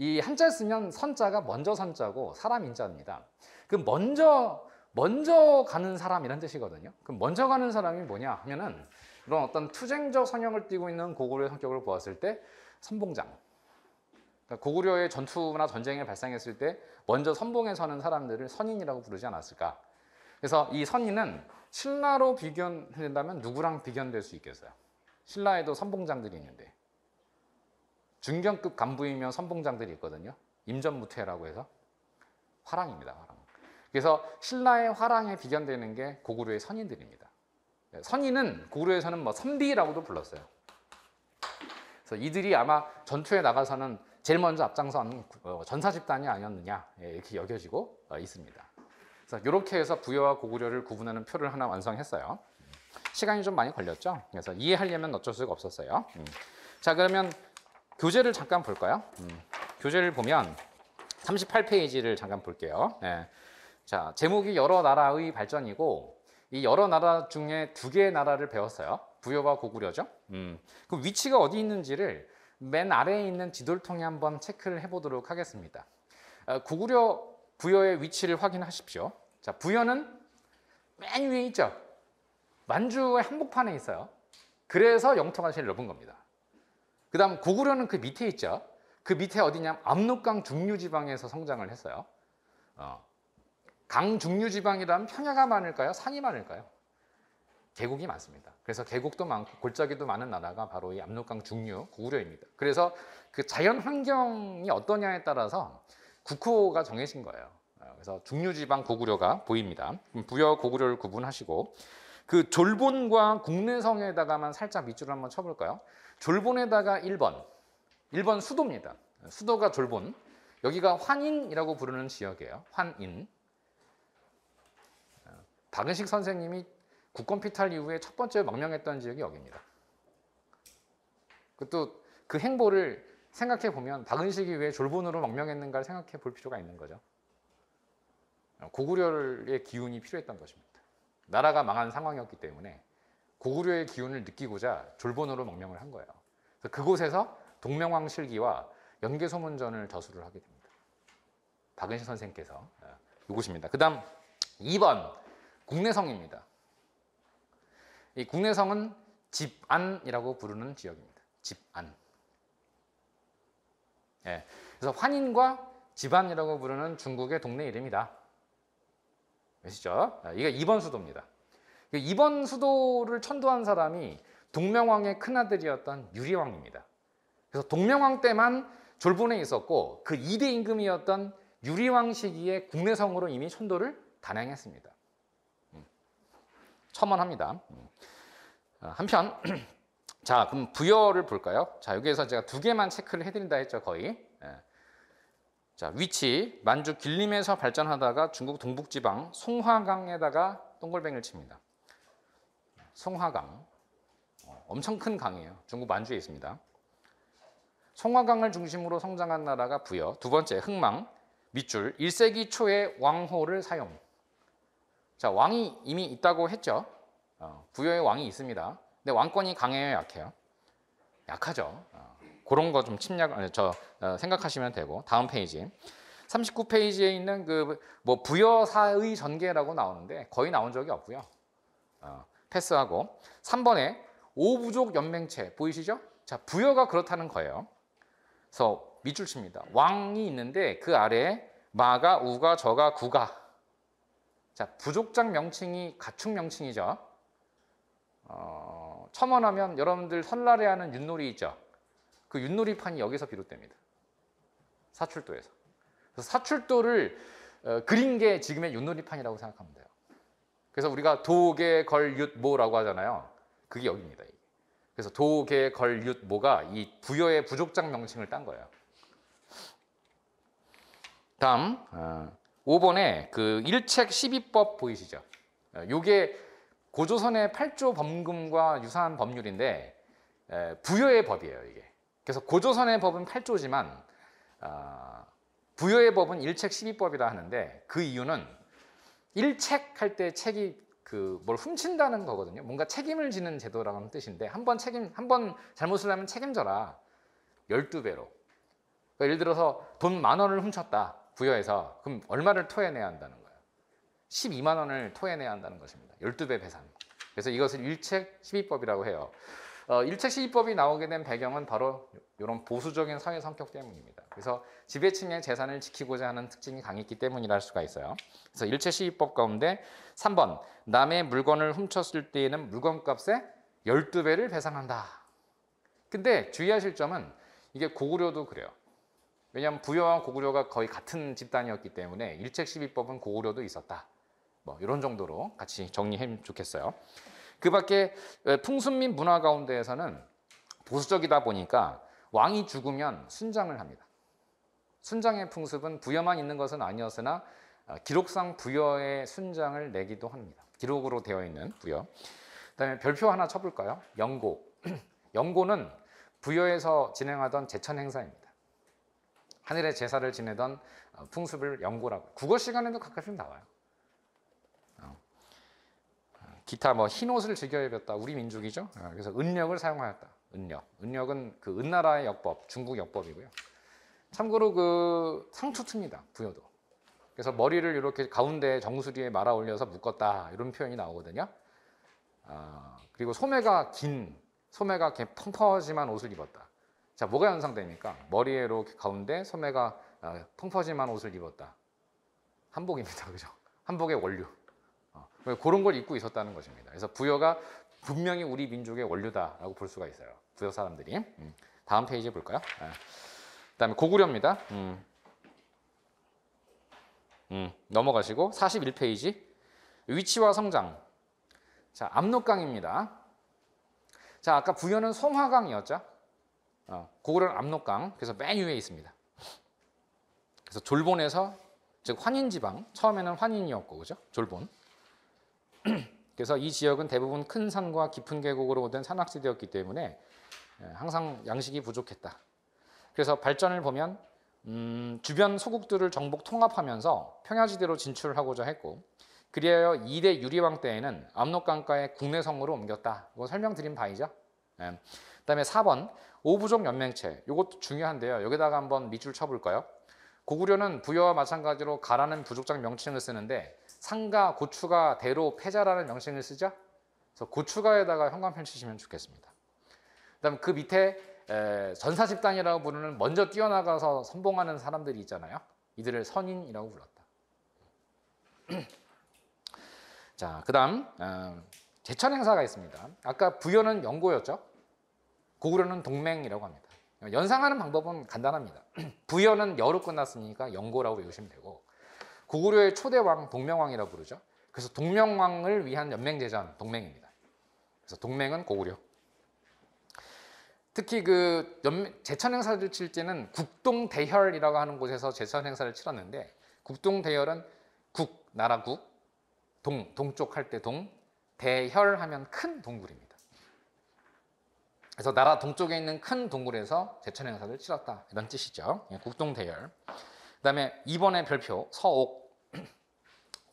이 한자 쓰면 선자가 먼저 선자고 사람 인자입니다. 그 먼저 가는 사람이란 뜻이거든요. 그럼 먼저 가는 사람이 뭐냐 하면은 이런 어떤 투쟁적 성향을 띠고 있는 고구려의 성격을 보았을 때 선봉장. 그러니까 고구려의 전투나 전쟁이 발생했을 때 먼저 선봉에 서는 사람들을 선인이라고 부르지 않았을까. 그래서 이 선인은 신라로 비견된다면 누구랑 비견될 수 있겠어요? 신라에도 선봉장들이 있는데 중견급 간부이면 선봉장들이 있거든요. 임전무퇴라고 해서 화랑입니다. 화랑. 그래서 신라의 화랑에 비견되는 게 고구려의 선인들입니다. 선인은 고구려에서는 뭐 선비라고도 불렀어요. 그래서 이들이 아마 전투에 나가서는 제일 먼저 앞장선 전사 집단이 아니었느냐 이렇게 여겨지고 있습니다. 그래서 이렇게 해서 부여와 고구려를 구분하는 표를 하나 완성했어요. 시간이 좀 많이 걸렸죠. 그래서 이해하려면 어쩔 수가 없었어요. 자, 그러면 교재를 잠깐 볼까요? 교재를 보면 38페이지를 잠깐 볼게요. 자, 제목이 여러 나라의 발전이고 이 여러 나라 중에 두 개의 나라를 배웠어요. 부여와 고구려죠. 그 위치가 어디 있는지를 맨 아래에 있는 지도를 통해 한번 체크를 해보도록 하겠습니다. 고구려, 부여의 위치를 확인하십시오. 자, 부여는 맨 위에 있죠. 만주의 한복판에 있어요. 그래서 영토가 제일 넓은 겁니다. 그 다음 고구려는 그 밑에 있죠. 그 밑에 어디냐 압록강 중류지방에서 성장을 했어요. 강중류 지방이라면 평야가 많을까요? 산이 많을까요? 계곡이 많습니다. 그래서 계곡도 많고 골짜기도 많은 나라가 바로 이 압록강 중류 고구려입니다. 그래서 그 자연 환경이 어떠냐에 따라서 국호가 정해진 거예요. 그래서 중류 지방 고구려가 보입니다. 부여 고구려를 구분하시고 그 졸본과 국내성에다가만 살짝 밑줄을 한번 쳐볼까요? 졸본에다가 1번 수도입니다. 수도가 졸본. 여기가 환인이라고 부르는 지역이에요. 환인. 박은식 선생님이 국권 피탈 이후에 첫 번째 망명했던 지역이 여기입니다. 그것도 그 행보를 생각해 보면 박은식이 왜 졸본으로 망명했는가를 생각해 볼 필요가 있는 거죠. 고구려의 기운이 필요했던 것입니다. 나라가 망한 상황이었기 때문에 고구려의 기운을 느끼고자 졸본으로 망명을 한 거예요. 그래서 그곳에서 동명왕 실기와 연개소문전을 저수를 하게 됩니다. 박은식 선생께서 이곳입니다. 그 다음 2번 국내성입니다. 이 국내성은 집안이라고 부르는 지역입니다. 집안. 예, 그래서 환인과 집안이라고 부르는 중국의 동네 이름이다. 아시죠? 이게 2번 수도입니다. 2번 수도를 천도한 사람이 동명왕의 큰아들이었던 유리왕입니다. 그래서 동명왕 때만 졸본에 있었고 그 2대 임금이었던 유리왕 시기에 국내성으로 이미 천도를 단행했습니다. 첨언합니다. 한편 자 그럼 부여를 볼까요? 자 여기에서 제가 2개만 체크를 해드린다 했죠 거의. 자 위치 만주 길림에서 발전하다가 중국 동북지방 송화강에다가 동글뱅이를 칩니다. 송화강 엄청 큰 강이에요. 중국 만주에 있습니다. 송화강을 중심으로 성장한 나라가 부여. 2번째 흥망 밑줄 1세기 초에 왕호를 사용. 자 왕이 이미 있다고 했죠. 부여에 왕이 있습니다. 근데 왕권이 강해요, 약해요? 약하죠. 그런 거 좀 생각하시면 되고. 다음 페이지 39페이지에 있는 그 뭐 부여사의 전개라고 나오는데 거의 나온 적이 없고요. 패스하고 3번에 오부족 연맹체 보이시죠? 자 부여가 그렇다는 거예요. 그래서 밑줄 칩니다. 왕이 있는데 그 아래에 마가, 우가, 저가, 구가. 자 부족장 명칭이 가축 명칭이죠. 첨언하면 여러분들 설날에 하는 윷놀이 있죠. 그 윷놀이판이 여기서 비롯됩니다. 사출도에서. 그래서 사출도를 그린 게 지금의 윷놀이판이라고 생각하면 돼요. 그래서 우리가 도계, 걸, 윷, 모라고 하잖아요. 그게 여기입니다. 그래서 도계, 걸, 윷, 모가 이 부여의 부족장 명칭을 딴 거예요. 다음 5번에 그 일책 12법 보이시죠? 요게 고조선의 8조 범금과 유사한 법률인데 부여의 법이에요 이게. 그래서 고조선의 법은 8조지만 부여의 법은 일책 12법이라 하는데 그 이유는 일책 할 때 책이 그 뭘 훔친다는 거거든요. 뭔가 책임을 지는 제도라는 뜻인데 한 번 잘못을 하면 책임져라. 12배로. 그러니까 예를 들어서 돈 10,000원을 훔쳤다. 부여에서 그럼 얼마를 토해내야 한다는 거예요. 12만 원을 토해내야 한다는 것입니다. 12배 배상. 그래서 이것을 일책 12법이라고 해요. 일책 12법이 나오게 된 배경은 바로 이런 보수적인 사회 성격 때문입니다. 그래서 지배층의 재산을 지키고자 하는 특징이 강했기 때문이라 할 수가 있어요. 그래서 일책 12법 가운데 3번 남의 물건을 훔쳤을 때에는 물건값의 12배를 배상한다. 근데 주의하실 점은 이게 고구려도 그래요. 왜냐하면 부여와 고구려가 거의 같은 집단이었기 때문에 일책 12법은 고구려도 있었다. 뭐 이런 정도로 같이 정리하면 좋겠어요. 그 밖에 풍습 및 문화 가운데에서는 보수적이다 보니까 왕이 죽으면 순장을 합니다. 순장의 풍습은 부여만 있는 것은 아니었으나 기록상 부여의 순장을 내기도 합니다. 기록으로 되어 있는 부여. 그다음에 별표 하나 쳐볼까요? 영고. 영고는 부여에서 진행하던 제천 행사입니다. 하늘의 제사를 지내던 풍습을 영고라고. 국어 시간에도 가끔씩 나와요. 기타 뭐 흰옷을 즐겨 입었다. 우리 민족이죠. 그래서 은력을 사용하였다. 은력. 은력은 그 은나라의 역법, 중국 역법이고요. 참고로 그 상투트입니다. 부여도. 그래서 머리를 이렇게 가운데 정수리에 말아 올려서 묶었다. 이런 표현이 나오거든요. 그리고 소매가 이렇게 펑퍼짐한 옷을 입었다. 자, 뭐가 연상됩니까? 머리에 이렇게 가운데 소매가 펑퍼짐한 옷을 입었다. 한복입니다. 그죠? 한복의 원류. 그런 걸 입고 있었다는 것입니다. 그래서 부여가 분명히 우리 민족의 원류다라고 볼 수가 있어요. 부여 사람들이. 다음 페이지 볼까요? 그다음에 고구려입니다. 넘어가시고 41페이지 위치와 성장. 자, 압록강입니다. 자, 아까 부여는 송화강이었죠. 고구려는 압록강. 그래서 맨 위에 있습니다. 그래서 졸본에서 즉 환인지방, 처음에는 환인이었고, 그죠? 졸본. 그래서 이 지역은 대부분 큰 산과 깊은 계곡으로 된 산악지대였기 때문에 항상 양식이 부족했다. 그래서 발전을 보면 주변 소국들을 정복 통합하면서 평야지대로 진출하고자 했고, 그리하여 2대 유리왕 때에는 압록강가의 국내성으로 옮겼다. 이거 설명드린 바이죠. 그다음에 4번 오부족 연맹체. 이것도 중요한데요. 여기다가 한번 밑줄 쳐볼까요? 고구려는 부여와 마찬가지로 가라는 부족장 명칭을 쓰는데 상가, 고추가, 대로, 패자라는 명칭을 쓰죠. 그래서 고추가에다가 현관펜 치시면 좋겠습니다. 그다음 그 밑에 전사 집단이라고 부르는 먼저 뛰어나가서 선봉하는 사람들이 있잖아요. 이들을 선인이라고 불렀다. 자, 그다음 제천 행사가 있습니다. 아까 부여는 영고였죠. 고구려는 동맹이라고 합니다. 연상하는 방법은 간단합니다. 부여는 여로 끝났으니까 영고라고 외우시면 되고, 고구려의 초대왕 동명왕이라고 부르죠. 그래서 동명왕을 위한 연맹제전 동맹입니다. 그래서 동맹은 고구려. 특히 그 제천 행사를 칠 때는 국동대혈이라고 하는 곳에서 제천 행사를 치렀는데, 국동대혈은 국, 나라국, 동쪽 할 때 동, 대혈하면 큰 동굴입니다. 그래서 나라 동쪽에 있는 큰 동굴에서 제천 행사를 치렀다, 이런 뜻이죠. 국동대열. 그다음에 2번의 별표 서옥.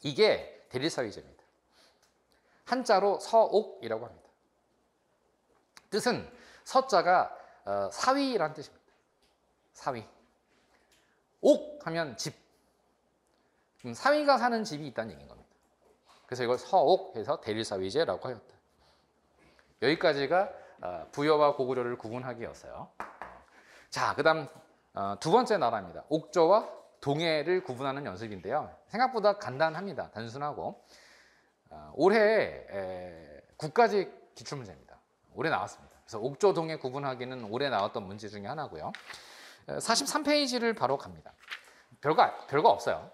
이게 대릴사위제입니다. 한자로 서옥이라고 합니다. 뜻은 서자가 사위라는 뜻입니다. 사위. 옥 하면 집. 사위가 사는 집이 있다는 얘기인 겁니다. 그래서 이걸 서옥해서 대릴사위제라고 하였다. 여기까지가 부여와 고구려를 구분하기였어요. 자, 그다음 두 번째 나라입니다. 옥조와 동해를 구분하는 연습인데요. 생각보다 간단합니다. 단순하고 올해 9가지 기출문제입니다. 올해 나왔습니다. 그래서 옥조 동해 구분하기는 올해 나왔던 문제 중에 하나고요. 43페이지를 바로 갑니다. 별거 없어요.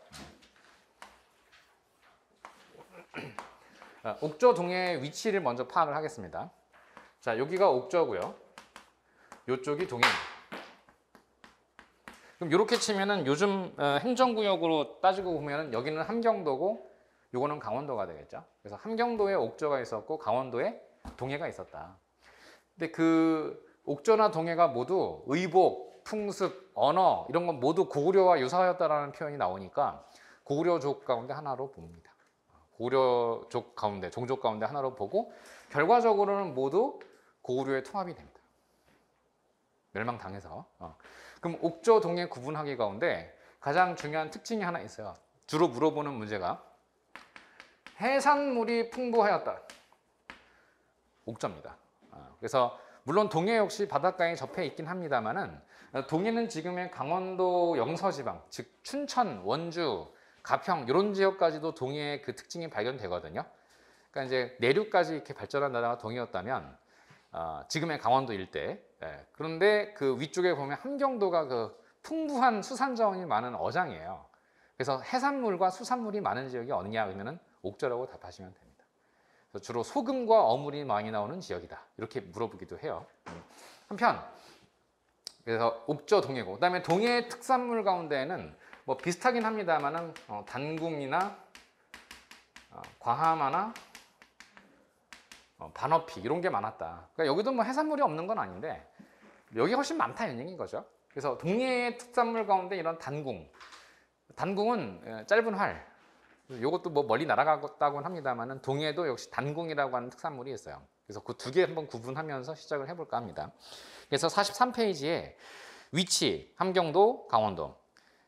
옥조 동해의 위치를 먼저 파악을 하겠습니다. 자, 여기가 옥저고요. 이쪽이 동해입니다. 그럼 이렇게 치면은 요즘 행정구역으로 따지고 보면은 여기는 함경도고 요거는 강원도가 되겠죠. 그래서 함경도에 옥저가 있었고 강원도에 동해가 있었다. 근데 그 옥저나 동해가 모두 의복, 풍습, 언어 이런 건 모두 고구려와 유사하였다라는 표현이 나오니까 고구려족 가운데 하나로 봅니다. 고구려족 가운데, 종족 가운데 하나로 보고 결과적으로는 모두 고구려의 통합이 됩니다. 멸망당해서. 그럼 옥조 동해 구분하기 가운데 가장 중요한 특징이 하나 있어요. 주로 물어보는 문제가 해산물이 풍부하였다. 옥저입니다. 그래서 물론 동해 역시 바닷가에 접해 있긴 합니다만은 동해는 지금의 강원도 영서지방, 즉 춘천, 원주, 가평 이런 지역까지도 동해의 그 특징이 발견되거든요. 그러니까 이제 내륙까지 이렇게 발전한 나라가 동해였다면 지금의 강원도 일대. 그런데 그 위쪽에 보면 함경도가 그 풍부한 수산자원이 많은 어장이에요. 그래서 해산물과 수산물이 많은 지역이 어디냐 그러면은 옥저라고 답하시면 됩니다. 그래서 주로 소금과 어물이 많이 나오는 지역이다. 이렇게 물어보기도 해요. 한편 그래서 옥저 동해고, 그다음에 동해 특산물 가운데에는 뭐 비슷하긴 합니다만은 단궁이나 과하마나 반어피 이런 게 많았다. 그러니까 여기도 뭐 해산물이 없는 건 아닌데 여기 훨씬 많다 이런 얘기인 거죠. 그래서 동해의 특산물 가운데 이런 단궁은 짧은 활. 이것도 뭐 멀리 날아갔다고는 합니다만은 동해도 역시 단궁이라고 하는 특산물이 있어요. 그래서 그 두 개 한번 구분하면서 시작을 해볼까 합니다. 그래서 43페이지에 위치, 함경도, 강원도,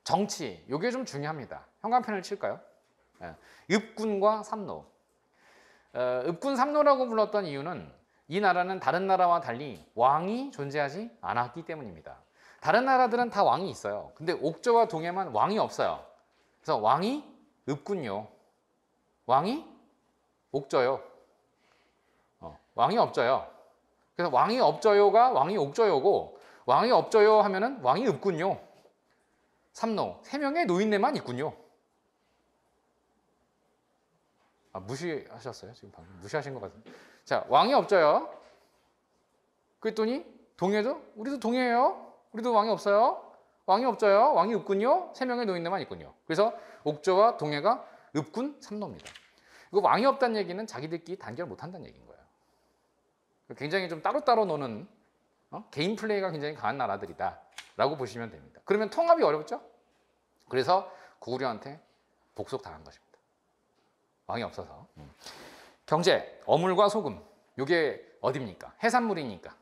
정치, 이게 좀 중요합니다. 현관펜을 칠까요? 읍군과 삼노. 읍군 삼노라고 불렀던 이유는 이 나라는 다른 나라와 달리 왕이 존재하지 않았기 때문입니다. 다른 나라들은 다 왕이 있어요. 근데 옥저와 동해만 왕이 없어요. 그래서 왕이 읍군요. 왕이 옥저요. 왕이 없저요. 그래서 왕이 없저요가 왕이 옥저요고 왕이 없저요 하면은 왕이 없군요. 삼노, 세 명의 노인네만 있군요. 무시하셨어요? 지금 방금 무시하신 것 같은데. 자, 왕이 없저요. 그랬더니 동해도 우리도 동해예요. 우리도 왕이 없어요. 왕이 없저요. 왕이 없군요. 세 명의 노인네만 있군요. 그래서 옥저와 동해가 없군 삼노입니다. 이거 왕이 없다는 얘기는 자기들끼리 단결 못한다는 얘기인 거예요. 굉장히 좀 따로따로 노는 개인 플레이가 굉장히 강한 나라들이다라고 보시면 됩니다. 그러면 통합이 어렵죠? 그래서 고구려한테 복속당한 것입니다. 왕이 없어서. 경제, 어물과 소금. 이게 어디입니까? 해산물이니까.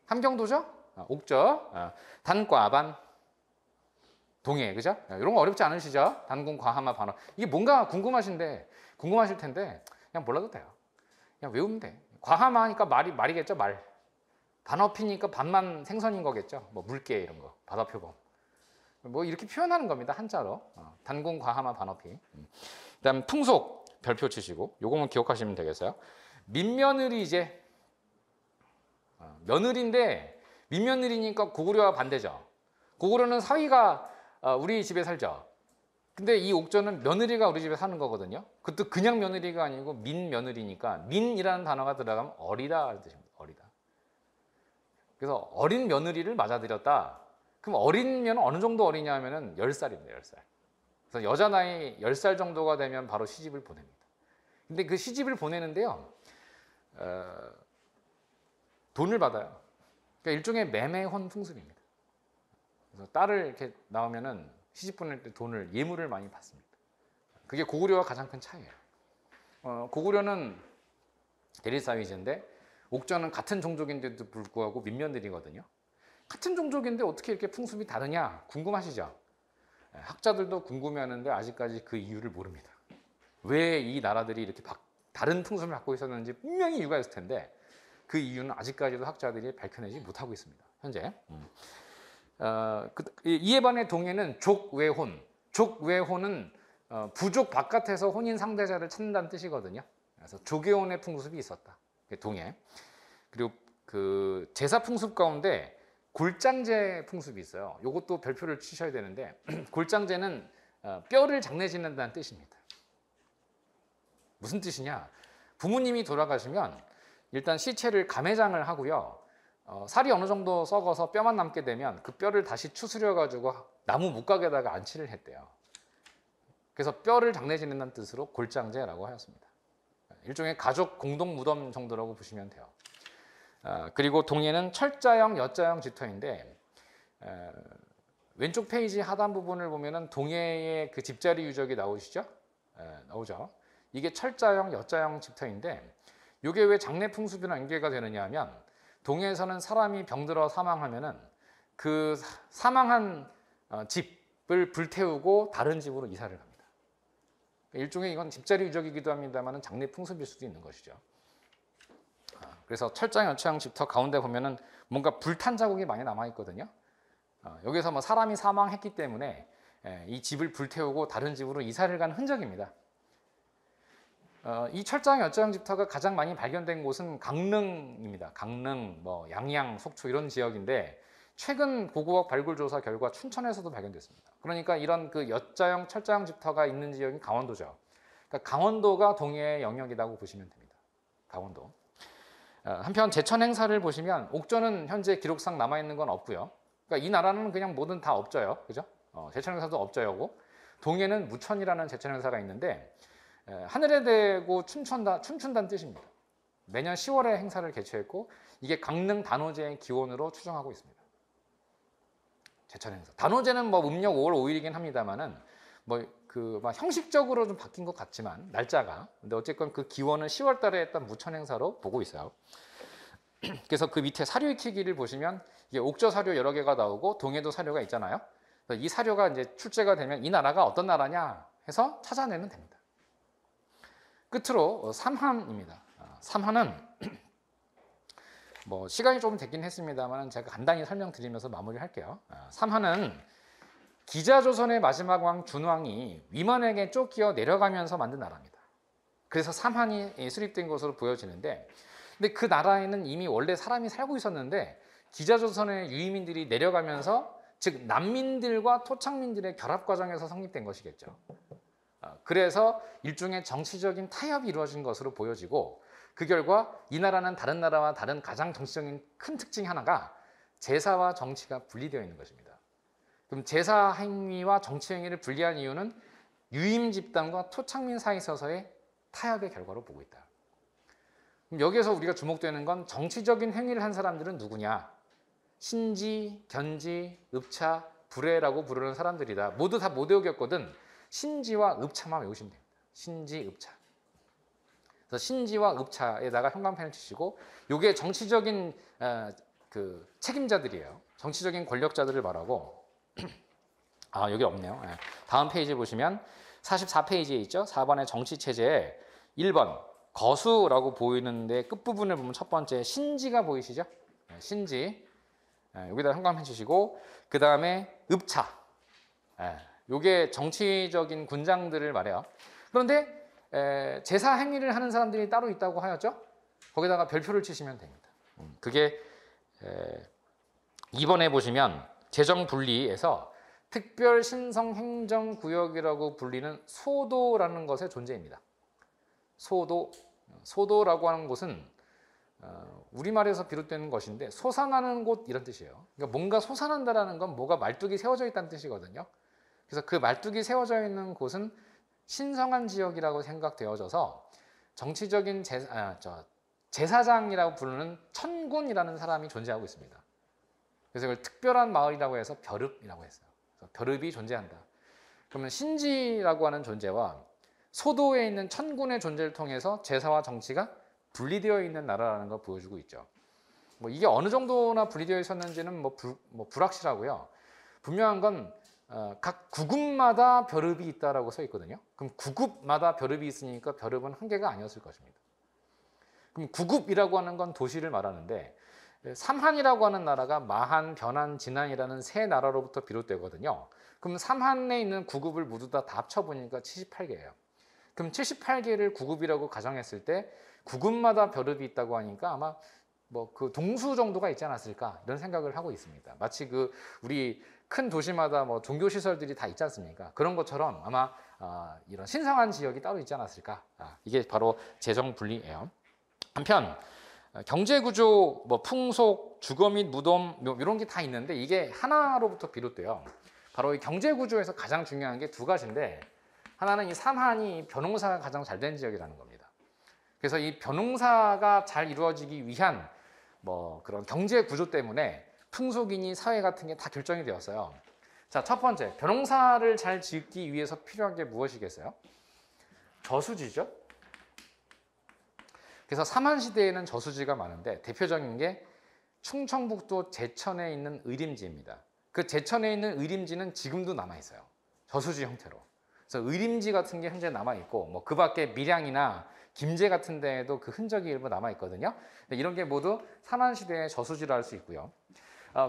함경도죠? 옥저, 단과반, 동해, 그죠? 이런 거 어렵지 않으시죠? 단군, 과하마, 반어. 이게 뭔가 궁금하실 텐데 그냥 몰라도 돼요. 그냥 외우면 돼. 과하마 하니까 말이겠죠, 말. 반어피니까 반만 생선인 거겠죠. 뭐 물개 이런 거, 바다표범. 뭐 이렇게 표현하는 겁니다, 한자로. 단군, 과하마, 반어피. 그다음 풍속 별표 치시고 요거만 기억하시면 되겠어요. 민며느리 이제 며느리인데 민며느리니까 고구려와 반대죠. 고구려는 사위가 우리 집에 살죠. 근데 이 옥저는 며느리가 우리 집에 사는 거거든요. 그것도 그냥 며느리가 아니고 민며느리니까 민이라는 단어가 들어가면 어리다라는 뜻입니다. 어리다. 그래서 어린 며느리를 맞아들였다. 그럼 어린면 어느 정도 어리냐 하면은 10살입니다. 10살. 그래서 여자 나이 10살 정도가 되면 바로 시집을 보냅니다. 근데 그 시집을 보내는데요. 돈을 받아요. 그러니까 일종의 매매혼 풍습입니다. 그래서 딸을 이렇게 나오면은 시집 보낼 때 돈을 예물을 많이 받습니다. 그게 고구려와 가장 큰 차이예요. 고구려는 대리사위제인데 옥저는 같은 종족인데도 불구하고 민며느리거든요. 같은 종족인데 어떻게 이렇게 풍습이 다르냐 궁금하시죠? 학자들도 궁금해하는데 아직까지 그 이유를 모릅니다. 왜 이 나라들이 이렇게 다른 풍습을 갖고 있었는지 분명히 이유가 있을 텐데 그 이유는 아직까지도 학자들이 밝혀내지 못하고 있습니다. 현재. 이에 반해 동해는 족외혼. 족외혼은 부족 바깥에서 혼인 상대자를 찾는다는 뜻이거든요. 그래서 조계혼의 풍습이 있었다. 동해. 그리고 그 제사 풍습 가운데 골장제 풍습이 있어요. 이것도 별표를 치셔야 되는데 골장제는 뼈를 장례짓는다는 뜻입니다. 무슨 뜻이냐? 부모님이 돌아가시면 일단 시체를 가매장을 하고요. 살이 어느 정도 썩어서 뼈만 남게 되면 그 뼈를 다시 추스려 가지고 나무 목각에다가 안치를 했대요. 그래서 뼈를 장례짓는다는 뜻으로 골장제라고 하였습니다. 일종의 가족 공동 무덤 정도라고 보시면 돼요. 그리고 동해는 철자형, 여자형 집터인데 왼쪽 페이지 하단 부분을 보면은 동해의 그 집자리 유적이 나오시죠? 나오죠. 이게 철자형, 여자형 집터인데 이게 왜 장례 풍습이랑 연계가 되느냐 하면 동해에서는 사람이 병들어 사망하면은 그 사망한 집을 불태우고 다른 집으로 이사를 갑니다. 일종의 이건 집자리 유적이기도 합니다만 장례 풍습일 수도 있는 것이죠. 그래서 철장, 여차형 집터 가운데 보면은 뭔가 불탄 자국이 많이 남아 있거든요. 여기서 뭐 사람이 사망했기 때문에 이 집을 불태우고 다른 집으로 이사를 간 흔적입니다. 이 철장, 여차형 집터가 가장 많이 발견된 곳은 강릉입니다. 강릉, 뭐 양양, 속초 이런 지역인데 최근 고고학 발굴 조사 결과 춘천에서도 발견됐습니다. 그러니까 이런 그 여자형, 철자형 집터가 있는 지역이 강원도죠. 그러니까 강원도가 동해의 영역이라고 보시면 됩니다. 강원도. 한편 제천 행사를 보시면 옥저는 현재 기록상 남아 있는 건 없고요. 그러니까 이 나라는 그냥 뭐든 다 업저요, 그죠? 제천 행사도 업저여고 동해는 무천이라는 제천 행사가 있는데 하늘에 대고 춤춘다는 뜻입니다. 매년 10월에 행사를 개최했고 이게 강릉 단오제의 기원으로 추정하고 있습니다. 제천 행사. 단오제는 뭐 음력 5월 5일이긴 합니다만은 막 형식적으로 좀 바뀐 것 같지만 날짜가 근데 어쨌건 그 기원은 10월 달에 했던 무천 행사로 보고 있어요. 그래서 그 밑에 사료 익히기를 보시면 이게 옥저 사료 여러 개가 나오고 동해도 사료가 있잖아요. 그래서 이 사료가 이제 출제가 되면 이 나라가 어떤 나라냐 해서 찾아내면 됩니다. 끝으로 삼한입니다. 삼한은 뭐 시간이 조금 됐긴 했습니다만 제가 간단히 설명드리면서 마무리할게요. 삼한은 기자조선의 마지막 왕 준왕이 위만에게 쫓겨 내려가면서 만든 나라입니다. 그래서 삼한이 수립된 것으로 보여지는데, 근데 그 나라에는 이미 원래 사람이 살고 있었는데 기자조선의 유이민들이 내려가면서, 즉 난민들과 토착민들의 결합 과정에서 성립된 것이겠죠. 그래서 일종의 정치적인 타협이 이루어진 것으로 보여지고, 그 결과 이 나라는 다른 나라와 다른 가장 정치적인 큰 특징 하나가 제사와 정치가 분리되어 있는 것입니다. 그럼 제사 행위와 정치 행위를 분리한 이유는 유임 집단과 토착민 사이에 있어서의 타협의 결과로 보고 있다. 그럼 여기에서 우리가 주목되는 건 정치적인 행위를 한 사람들은 누구냐? 신지, 견지, 읍차, 불애라고 부르는 사람들이다. 모두 다 못 외우겠거든. 신지와 읍차만 외우시면 됩니다. 신지, 읍차. 그래서 신지와 읍차에다가 형광펜을 치시고, 이게 정치적인 그 책임자들이에요. 정치적인 권력자들을 말하고, 여기 없네요. 다음 페이지 보시면 44페이지에 있죠. 4번의 정치체제에 1번 거수라고 보이는데 끝부분을 보면 첫 번째 신지가 보이시죠? 신지. 여기다 형광펜 치시고, 그 다음에 읍차. 요게 정치적인 군장들을 말해요. 그런데 제사 행위를 하는 사람들이 따로 있다고 하였죠? 거기다가 별표를 치시면 됩니다. 그게 2번에 보시면 재정분리에서 특별 신성 행정구역이라고 불리는 소도라는 것의 존재입니다. 소도라고 하는 곳은 우리말에서 비롯되는 것인데 솟아나는 곳 이런 뜻이에요. 그러니까 뭔가 솟아난다라는 건 뭐가 말뚝이 세워져 있다는 뜻이거든요. 그래서 그 말뚝이 세워져 있는 곳은 신성한 지역이라고 생각되어져서 정치적인 제사장이라고 부르는 천군이라는 사람이 존재하고 있습니다. 그래서 이걸 특별한 마을이라고 해서 벼릅이라고 했어요. 그래서 벼릅이 존재한다. 그러면 신지라고 하는 존재와 소도에 있는 천군의 존재를 통해서 제사와 정치가 분리되어 있는 나라라는 걸 보여주고 있죠. 뭐 이게 어느 정도나 분리되어 있었는지는 불확실하고요. 분명한 건 각 구급마다 벼릅이 있다라고 써 있거든요. 그럼 구급마다 벼릅이 있으니까 벼릅은 한 개가 아니었을 것입니다. 그럼 구급이라고 하는 건 도시를 말하는데, 삼한이라고 하는 나라가 마한, 변한, 진한이라는 세 나라로부터 비롯되거든요. 그럼 삼한에 있는 구급을 모두 다 합쳐보니까 78개예요. 그럼 78개를 구급이라고 가정했을 때 구급마다 벼릅이 있다고 하니까 아마 뭐 그 동수 정도가 있지 않았을까 이런 생각을 하고 있습니다. 마치 그 우리 큰 도시마다 뭐 종교 시설들이 다 있지 않습니까? 그런 것처럼 아마 이런 신성한 지역이 따로 있지 않았을까? 이게 바로 재정 분리예요. 한편 경제 구조, 뭐 풍속, 주거 및 무덤 이런 게 다 있는데 이게 하나로부터 비롯돼요. 바로 이 경제 구조에서 가장 중요한 게 두 가지인데, 하나는 이 삼한이 벼농사가 가장 잘 된 지역이라는 겁니다. 그래서 이 벼농사가 잘 이루어지기 위한 뭐 그런 경제 구조 때문에 풍속이니 사회 같은 게 다 결정이 되었어요. 자, 첫 번째, 벼농사를 잘 짓기 위해서 필요한 게 무엇이겠어요? 저수지죠. 그래서 삼한시대에는 저수지가 많은데 대표적인 게 충청북도 제천에 있는 의림지입니다. 그 제천에 있는 의림지는 지금도 남아있어요. 저수지 형태로. 그래서 의림지 같은 게 현재 남아있고, 뭐 그 밖에 밀양이나 김제 같은 데에도 그 흔적이 일부 남아있거든요. 이런 게 모두 삼한시대의 저수지라 할 수 있고요.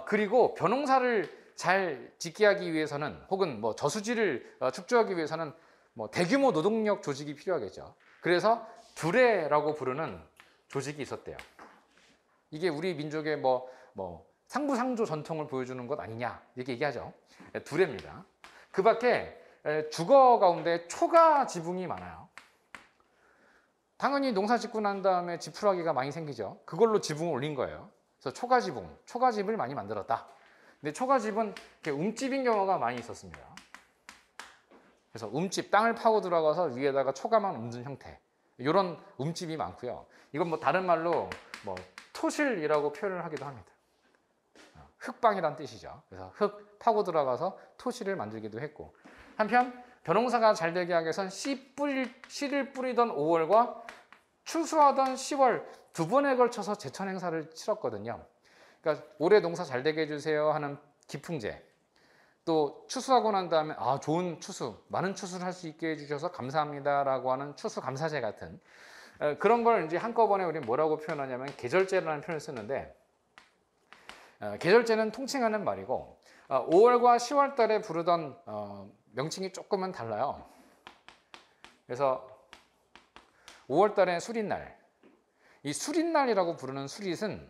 그리고 벼농사를 잘 짓게 하기 위해서는, 혹은 뭐 저수지를 축조하기 위해서는 뭐 대규모 노동력 조직이 필요하겠죠. 그래서 두레라고 부르는 조직이 있었대요. 이게 우리 민족의 뭐 상부상조 전통을 보여주는 것 아니냐 이렇게 얘기하죠. 두레입니다. 그 밖에 주거 가운데 초가 지붕이 많아요. 당연히 농사 짓고 난 다음에 지푸라기가 많이 생기죠. 그걸로 지붕을 올린 거예요. 그래서 초가지붕, 초가집을 많이 만들었다. 근데 초가집은 이렇게 움집인 경우가 많이 있었습니다. 그래서 움집, 땅을 파고 들어가서 위에다가 초가만 얹은 형태, 이런 움집이 많고요. 이건 뭐 다른 말로 뭐 토실이라고 표현을 하기도 합니다. 흙방이란 뜻이죠. 그래서 흙 파고 들어가서 토실을 만들기도 했고, 한편 벼농사가 잘 되게 하기 위해선 씨를 뿌리던 5월과 추수하던 10월 두 번에 걸쳐서 제천 행사를 치렀거든요. 그러니까 올해 농사 잘 되게 해주세요 하는 기풍제, 또 추수하고 난 다음에 좋은 추수, 많은 추수를 할 수 있게 해주셔서 감사합니다라고 하는 추수감사제 같은 그런 걸 이제 한꺼번에 우리 뭐라고 표현하냐면 계절제라는 표현을 쓰는데, 계절제는 통칭하는 말이고 5월과 10월 달에 부르던 명칭이 조금은 달라요. 그래서 5월 달에 수릿날. 이 수릿날이라고 부르는 수릿은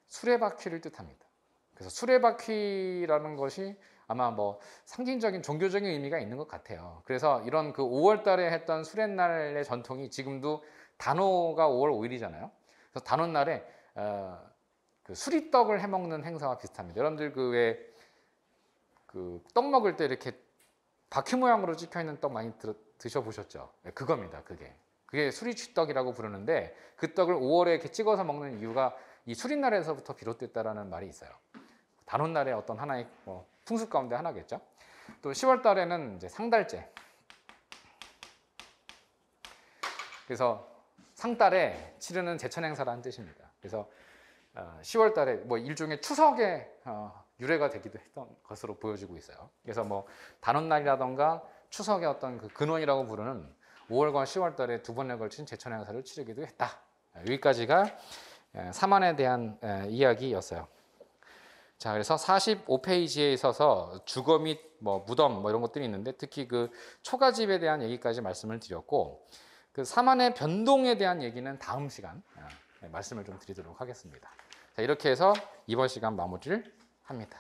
수레바퀴를 뜻합니다. 그래서 수레바퀴라는 것이 아마 뭐 상징적인 종교적인 의미가 있는 것 같아요. 그래서 이런 그 5월 달에 했던 수렛날의 전통이 지금도 단오가 5월 5일이잖아요. 그래서 단오날에 그 수리떡을 해 먹는 행사와 비슷합니다. 여러분들 그 왜 그 떡 먹을 때 이렇게 바퀴 모양으로 찍혀 있는 떡 많이 드셔보셨죠? 네, 그겁니다. 그게 수리취떡이라고 부르는데 그 떡을 5월에 이렇게 찍어서 먹는 이유가 이 수릿날에서부터 비롯됐다라는 말이 있어요. 단오날의 어떤 하나의 뭐 풍습 가운데 하나겠죠. 또 10월 달에는 이제 상달제. 그래서 상달에 치르는 제천 행사라는 뜻입니다. 그래서 10월 달에 뭐 일종의 추석의 유래가 되기도 했던 것으로 보여지고 있어요. 그래서 뭐 단오날이라던가 추석의 어떤 그 근원이라고 부르는 5월과 10월 달에 두 번에 걸친 제천 행사를 치르기도 했다. 여기까지가 사만에 대한 이야기였어요. 자, 그래서 45페이지에 있어서 주거 및 뭐 무덤 뭐 이런 것들이 있는데 특히 그 초가집에 대한 얘기까지 말씀을 드렸고 그 사만의 변동에 대한 얘기는 다음 시간 말씀을 좀 드리도록 하겠습니다. 자, 이렇게 해서 이번 시간 마무리를 합니다.